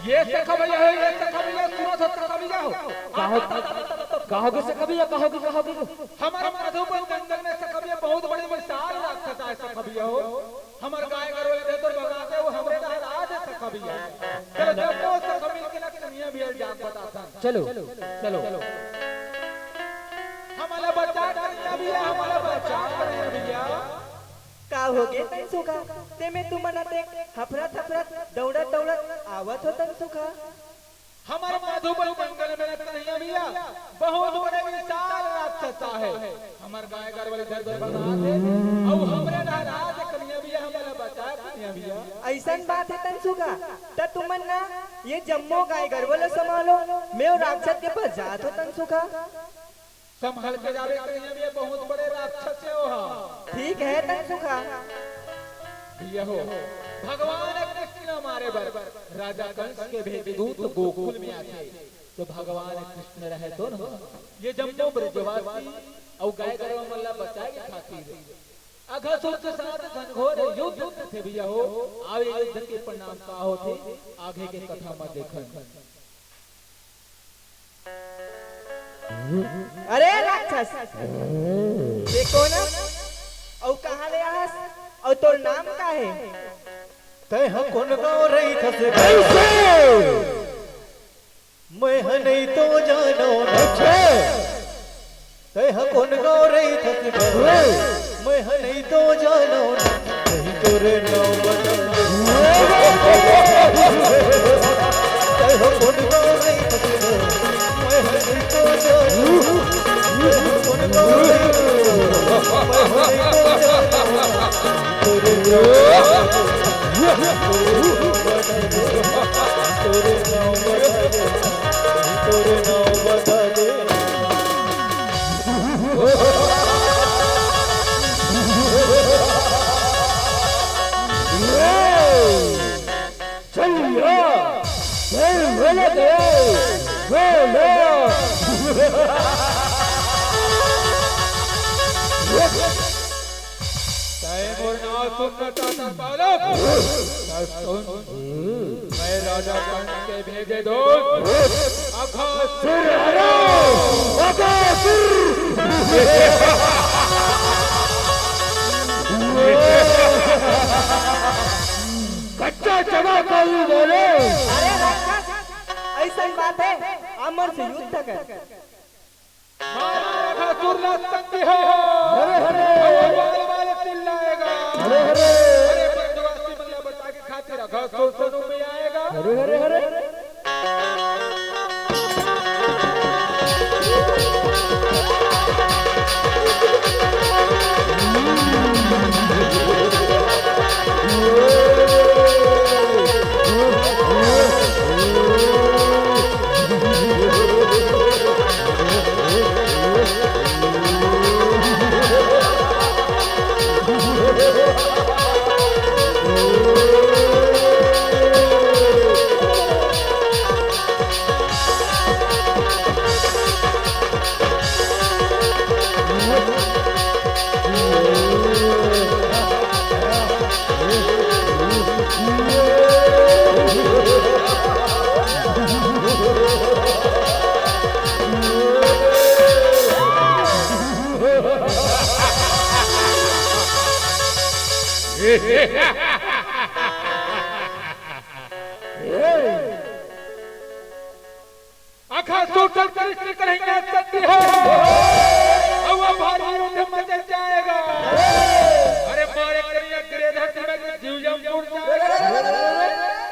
ये सखा भैया है, ये सखा भैया सूरज सखा भैया हो। कहोगे से कभी या कहोगे कहोगे हमारा मधुबन जंगल में सखा भैया बहुत बड़ी विशाल राक्षस है सखा भैया हो। हमार गाय गरो इधर उधर भगाते वो हमरे राज है सखा भैया। चलो जब वो सखा मिल के ना कन्या भी जान बताता। चलो चलो हमारा बच्चा कन्या भैया, हमारा बच्चा कन्या भैया। का हो गए तन सुखा ते में तू मना देख हफरत हफरत दौड़त दौड़त आवत हो तन सुखा। हमारे मधुबन जंगल में कन्हैया भैया बहुत बड़े विशाल राक्षस है। हमारे गाय गरवल इधर उधर भगाते और हमरे राज कन्हैया भैया हमारा बचा कन्हैया भैया। ऐसा बात है तन सुखा त तुमन ना ये जम्मो गाय गरवल संभालो मैं और राक्षस के पास जात हो तन सुखा। संभल के जावे कन्हैया भैया बहुत बड़े राक्षस है वहाँ। ठीक है तन सुखा। भैया हो भगवान कृष्ण हमारे बर राजा कंस के भेजे दूत गोकुल में आते तो भगवान कृष्ण रहे तो न ये जम्मू ब्रजवासी और गाय गरवा मल्ला बचाए के खातिर अघसुर के साथ घनघोर युद्ध थे भैया हो। आवे युद्ध के परिणाम का होते आगे के कथा में देखन। अरे राक्षस देखो ना और कहाँ ले आस और तोर नाम का है? तय कौन गाँव रही थस मैं नहीं तो जानो नछे। तय कौन गाँव रही थस मैं नहीं तो जानो नहीं तोरे नाम बदल। तय कौन गाँव रही तोरे नाम बता दे मैं राजा कंस के भेजे दो कच्चा चबा कहीं बोले। अरे राक्षस, ऐसा बात है अमर से युद्ध कर। हरे हरे चिल्लाएगा हरे हरे बता के खातिर में आएगा हरे हरे हरे आखा सोचल कर करेंगे सत्य है अब भारी युद्ध मच जाएगा अरे मारे करिया गिरे धरती में जीव जम उड़ जाएगा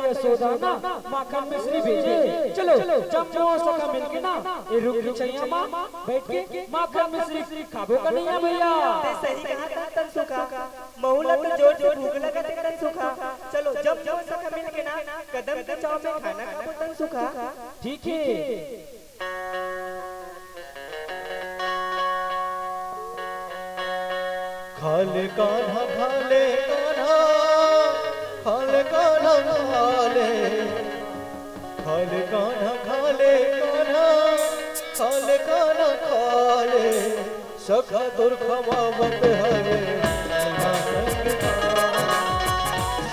यशोदा ना माखन मिश्री भेजे। चलो जम्मू सखा मिलके ना ये रुक छैया माँ बैठ के माखन मिश्री खाबो का नहीं है भैया। ते सही कहा था तन सुखा, महुला तो जोर जोर भूख लगा ते तन सुखा। चलो जम्मू सखा मिलके ना कदम के चाव में खाना खाबो तन सुखा। ठीक है। खाले कान्हा खाले कान्हा खाले कान्हा खाले खाले कान्हा खाले कान्हा खाले कान्हा खाले सखा तुर खवावत हवे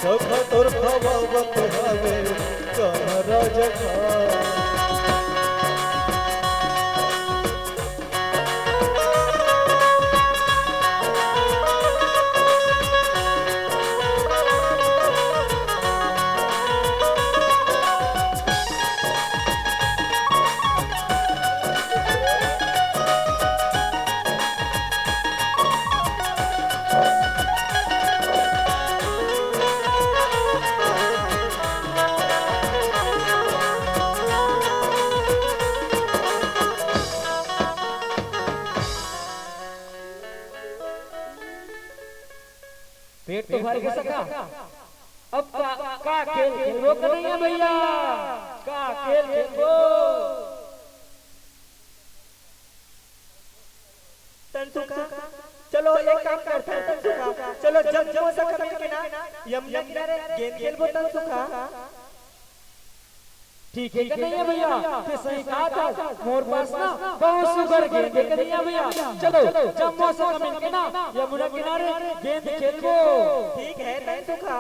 सखा तुर खवावत हवे कान्हा राजा खा पेट तो भर के सका। अब का खेल खेलो का नहीं है भैया, का खेल खेलो। तन सुखा चलो एक काम करते हैं तन सुखा। चलो जम्मू सखा मिलके ना यमुना किनारे गेम खेलबो तन सुखा। ठीक है नहीं है भैया, ते सही कहा था। मोर पास ना बहुत सुगर गेंद के नहीं है भैया। चलो जम्मू सखा मिलके ना यमुना किनारे गेंद खेलबो। ठीक है तन सुखा।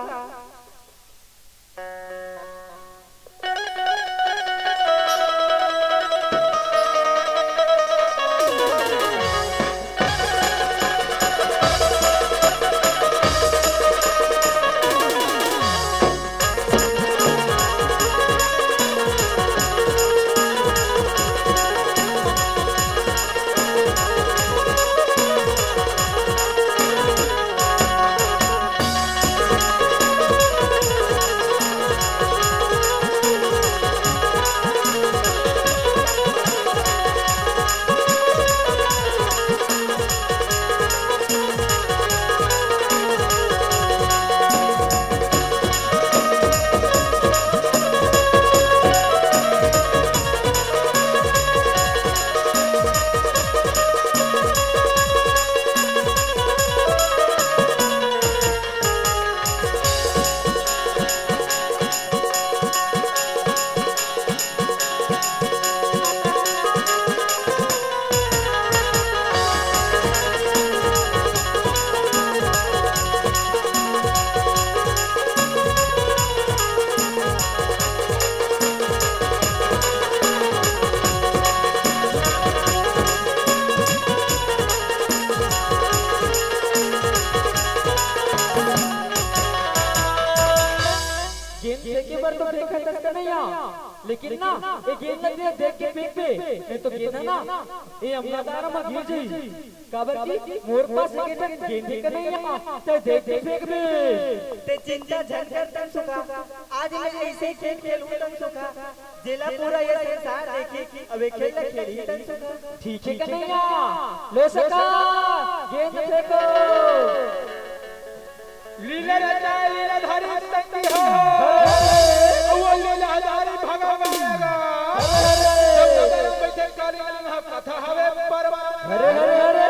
लेकिन ना ये गेंद लग गया देख के फेंक पे नहीं तो गेंद है ना ये अमलादार में गिर जाई। काबर की मोर पास गेंद का नहीं है तो देख के फेंक पे ते चिंता झंझट तन सुखा। आज मैं ऐसे ही खेल खेलूं तन सुखा। जिला पूरा ये संसार देखे अब एक खेल खेली तन सुखा। ठीक है कन्हैया लो सका गेंद फेंको। लीला रचा लीला धारी संगी हो वो लीला धारी भगवानेगा जब तक बैठे काली गलना कथा हवे परमात्मा। हरे हरे हरे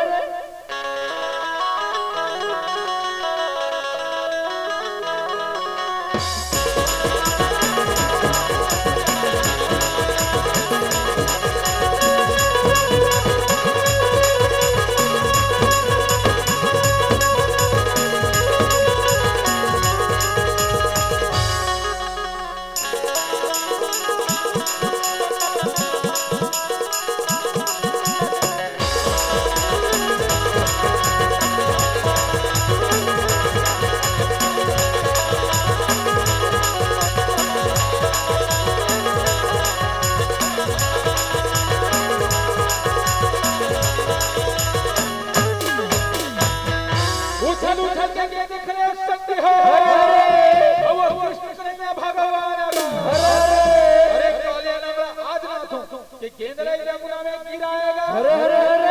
केंद्र यमुना में गिराएगा। अरे अरे अरे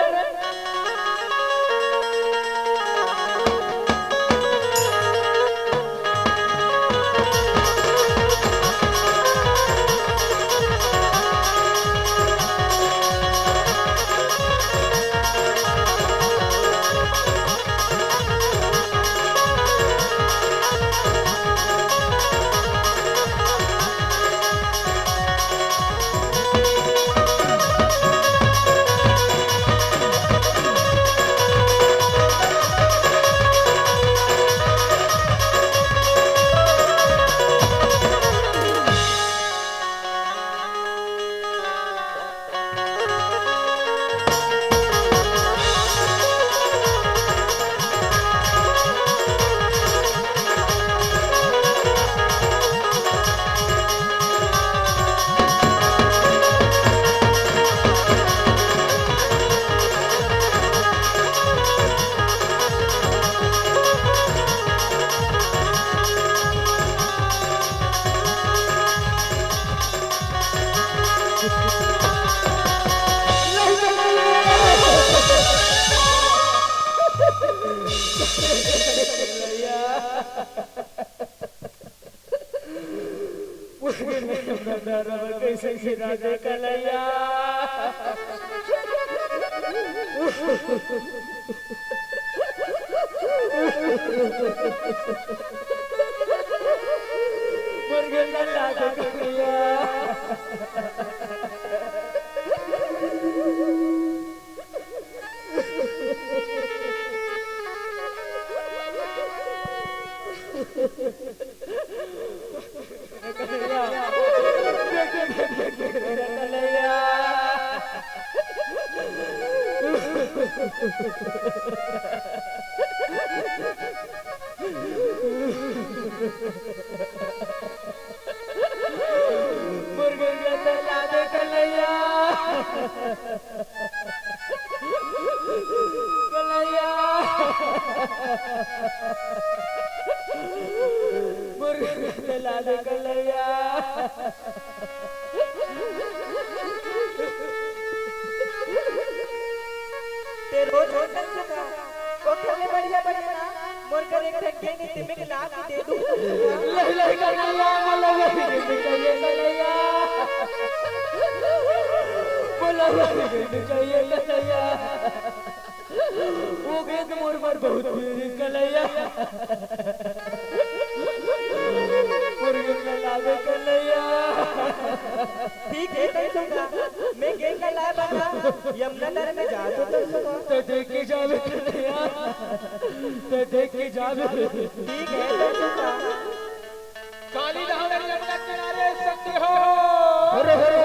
कैसे गिरा दे कलैया। मुर्गे ला दे कलैया। मुर्गे ला दे कलैया। कलैया मुर्गे ला दे कलैया। ते रोज रोज सुखा ओ खेले बढ़िया बढ़िया मोर कर एक ठेके ने तिमे के ला के दे दूं। लई लई कलैया बोला चाहिए कलैया। बोला चाहिए कलैया। वो गेंद मोर पर बहुत पीरी कलैया। मुर्गे ला दे कलैया। ठीक है तई सुखा मैं गेंद का लाए बता यमुना नहर में जा तो देख के जावे कलैया। तो देख के जावे। ठीक है तई सुखा काली धार यमुना किनारे सकते हो। अरे अरे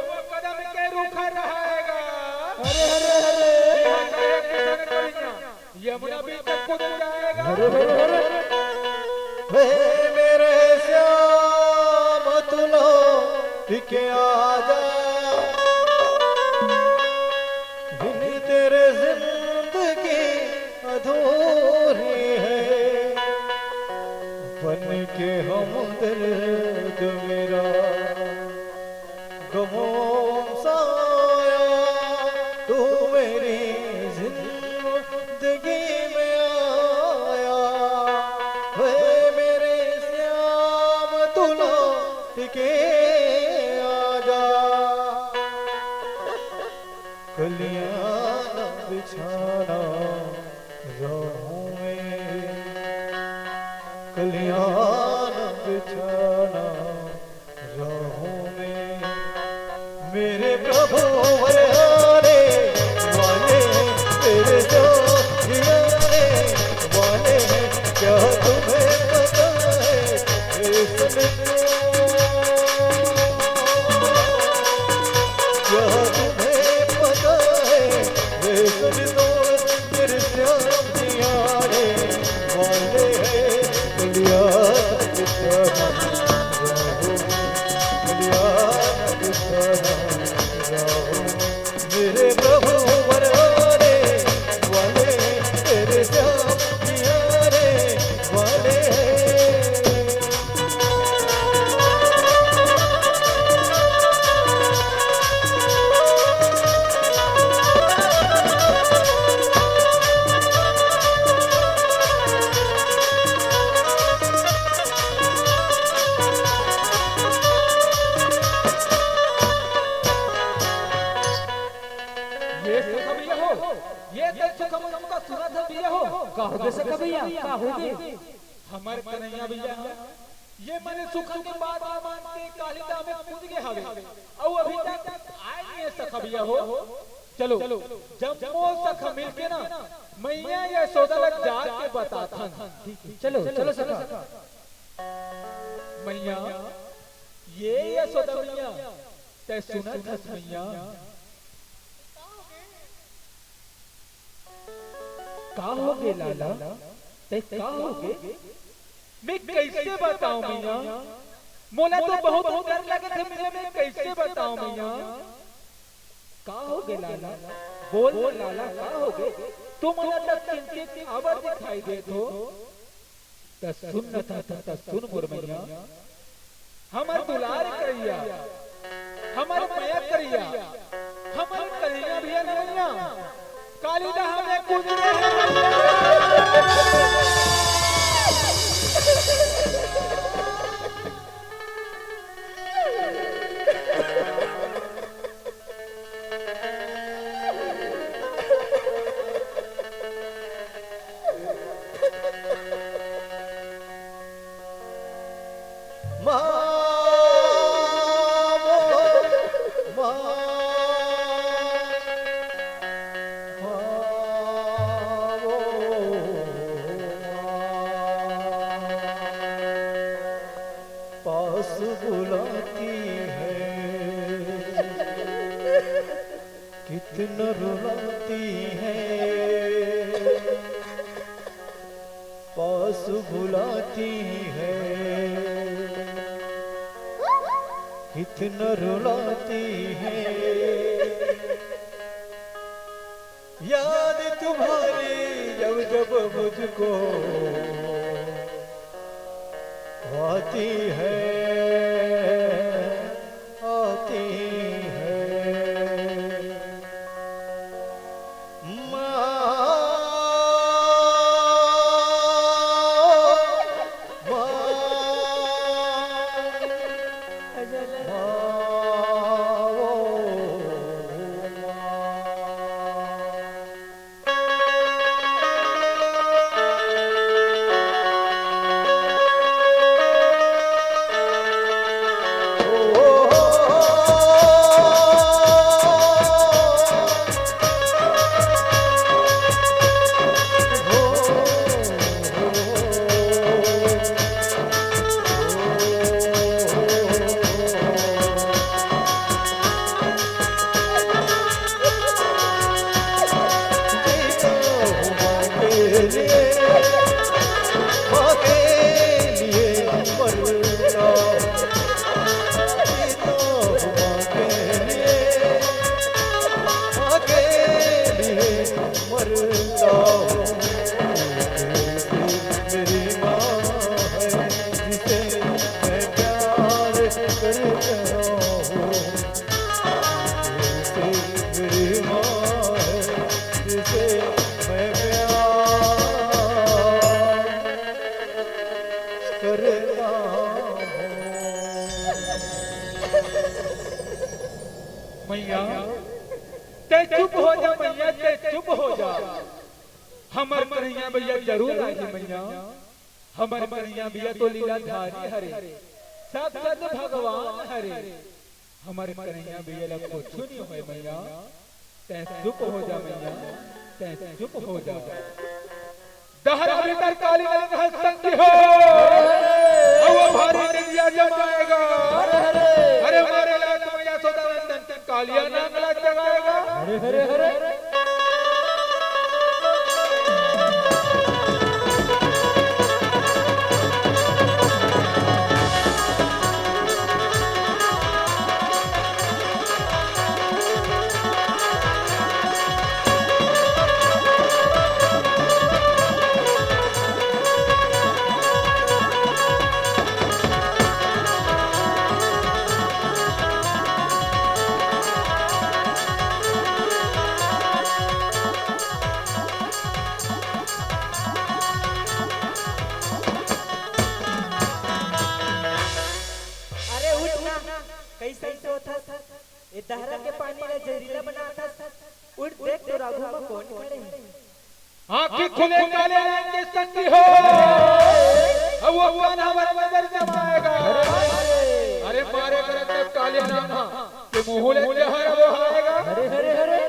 वो कदम के रूखा रहेगा। अरे अरे यमुना भी तक कूद जाएगा। वे मेरे श्याम तुलो टिके आजा। बिन तेरे जिंदगी अधूरी है। बन के हम दर्द मेरा गमों साया तू मेरी जिंदगी में आया। वे मेरे श्याम तुलो टिके आजा। कलियां न बिछाना राहों में। कलियां न बिछाना राहों में। मेरे प्रभु वरहाने वाले तेरे जो जियाने वाले क्या तुम्हें पता है मेरे सनम। क्या तुम्हें पता है मेरे सनम। तेरे श्याम जियाने वाले हैं। कलियां न बिछाना राहों में। कलियां न बिछाना राहों का हो गए सका भैया, का हो गए? हमारे कन्हैया भैया ये मैंने सुख के बाद मानते कालिदा में कूद गए हवे और अभी तक आए नहीं सखा भैया हो। चलो जम्मो सखा मिलके ना मैया ये सौदा लग जा के बताथन। चलो चलो सका। मैया ये सौदा मैया ते सुना था मैया का हो गए लाला? ते का हो गए? मैं कैसे बताऊं मैया, मोला तो बहुत डर लगे थे मुझे, मैं कैसे बताऊं मैया। का हो गए लाला? बोल लाला, का हो गए? तुम तक चिंतित आवर दिखाई दे तो सुन न था सुन मोर मैया। हमार दुलार करिया, हमार माया करिया, हमार कन्हैया भैया नैया कालिदा हमें कूद पास बुलाती है, कितना रुलाती है, पास बुलाती है, कितना रुलाती है। याद तुम्हारी जब जब मुझको आती है, आती है। मैया ते चुप हो जा मैया, ते चुप हो जा। हमार कन्हैया भैया जरूर आएंगे मैया, हमार कन्हैया भैया तो लीलाधारी हरे, साक्षात भगवान हरे। हमारे कन्हैया भैया लग कुछ नहीं हुए मैया, ते चुप हो जा मैया, ते चुप हो जा। दहर भीतर काली रंग हस्तंगी हो, वो भारी नदिया जमाएगा। अरे मारे लात मैया सोदा नंदन कालिया नाम लग जगाएगा। हरे हरे हरे ये दहरा के पानी ला जहरीला बनाता। उठ देख तो राघू में कौन खड़े हैं। आंखें खुले काले रंग के संगी हो, अब वो कौन हमारे बदर जमाएगा। अरे मारे करते काले नाम के मुहले जहर वो आएगा। हरे हरे हरे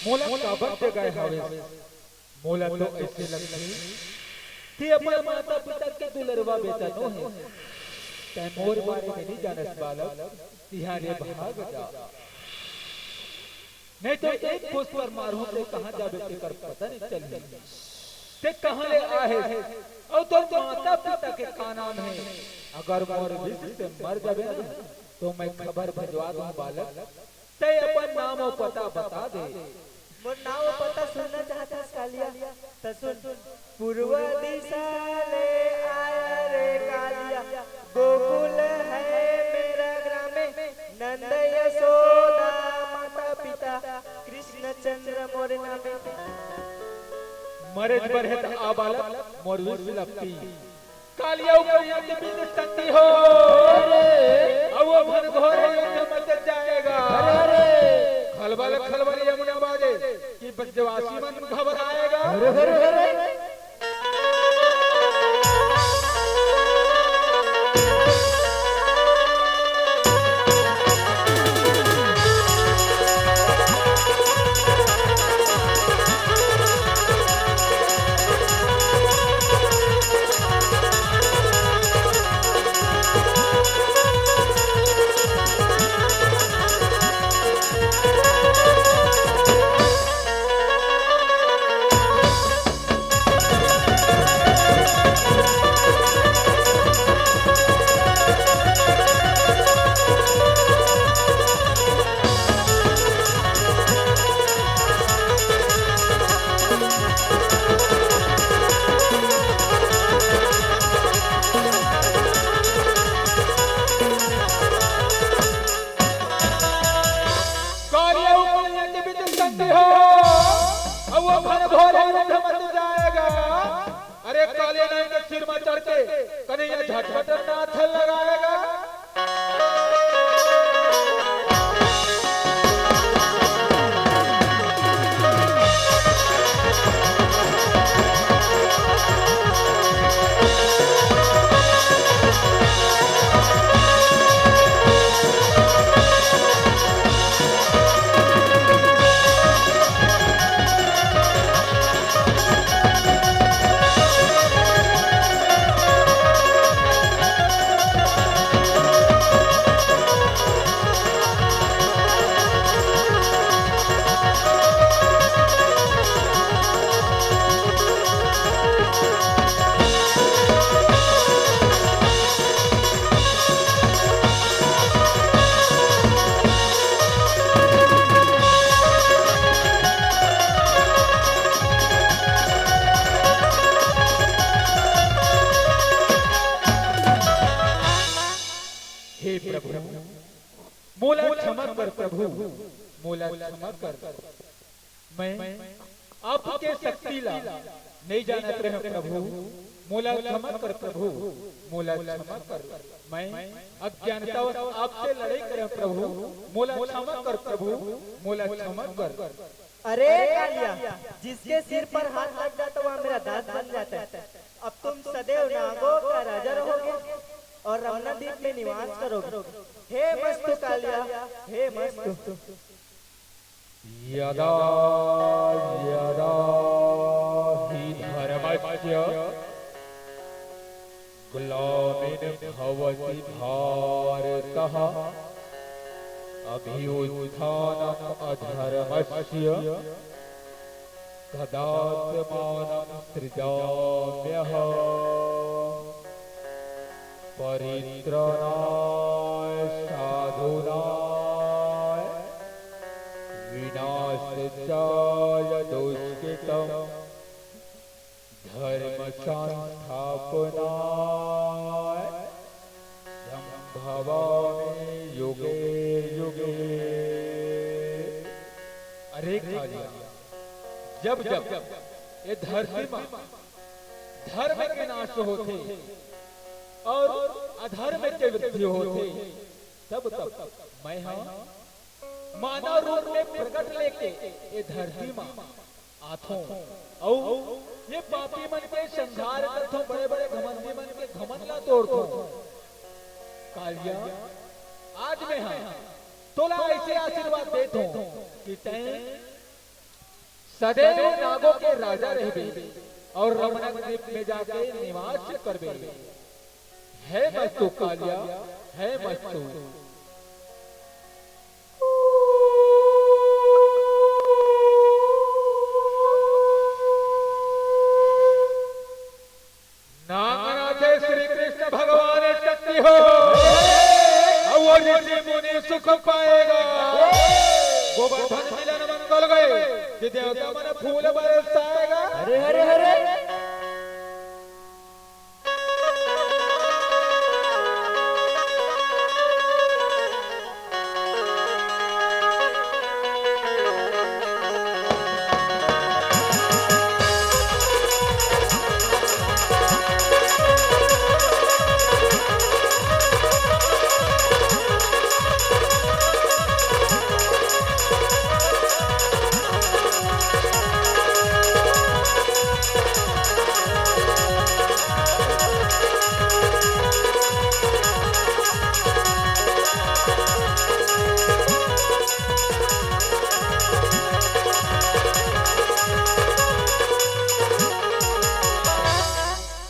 मोला काबर जगह हवे। मोला तो ऐसे लगती कि अपन माता पिता के दुलरवा बेटा नो है। तै मोर बारे में नहीं जानस बालक, तिहारे भाग जा। नहीं तो एक पुष्प पर मारू ते कहां जाबे ते कर पता नहीं चली। ते कहां ले आहे और तो माता पिता के का नाम है। अगर मोर विष से मर जाबे तो मैं खबर भिजवा दूं बालक। ते अपन नाम और पता बता दे। मोर नाम और पता सुनना चाहता है कालिया तो सुन। पूर्व दिशा ले आया रे कालिया, गोकुल है मेरा ग्राम, नंद यशोदा माता पिता, कृष्ण चंद्र मोर नामे। मरे पर है आ बालक मोर विष लगती। कालिया ऊपर यज्ञ बिंद संति हो, अब वो भन घोर युद्ध मच जाएगा। खलबल खलबल यमुना बाजे कि ब्रजवासी मन घबराएगा। अरे काले नाई के सिर में चढ़ के कन्हैया झटपट नाथ लगाएगा। मोला क्षमा कर प्रभु, मोला क्षमा कर। मैं आपके शक्ति ला नहीं जानत रहे प्रभु, मोला क्षमा कर प्रभु, मोला क्षमा कर। मैं अज्ञानतावश आपसे लड़ाई करे प्रभु, मोला क्षमा कर प्रभु, मोला क्षमा कर। अरे कालिया, जिसके सिर पर हाथ लग जाता वहाँ मेरा दास बन जाता है। अब तुम सदैव नागों का राजा रहोगे और रमना द्वीप में निवास करोगे। हे मस्तु कालिया, हे मस्तु। यदा यदा हि धर्मस्य ग्लानिर्भवति भारतः अभ्युत्थानम् अधर्मस्य तदात्मानं सृजाम्यहम् परित्राणाय साधूनां विनाशाय दुष्कृतं धर्म संस्थापनाय संभवामि युगे युगे। अरे कालिया, जब जब ये धरती में धर्म के नाश होते और अधर्म के वृद्धि होते, तब तब मैं मानव रूप में प्रकट लेके ये धरती में आथो और ये पापी मन के संहार करथो, बड़े बड़े घमंडी मन के घमंडला तोड़थो। कालिया, आज मैं तोला ऐसे आशीर्वाद देतो कि तैं सदैव नागों के राजा रहबे और रमणक द्वीप में जाके निवास करबे। है मस्तु कालिया, है मस्तु। नागराजे श्री कृष्ण भगवान शक्ति हो और ऋषि मुनि सुख पाएगा। गोवर्धन मिलन मंगल गए कि देवता मन फूल बरसाएगा। हरे हरे हरे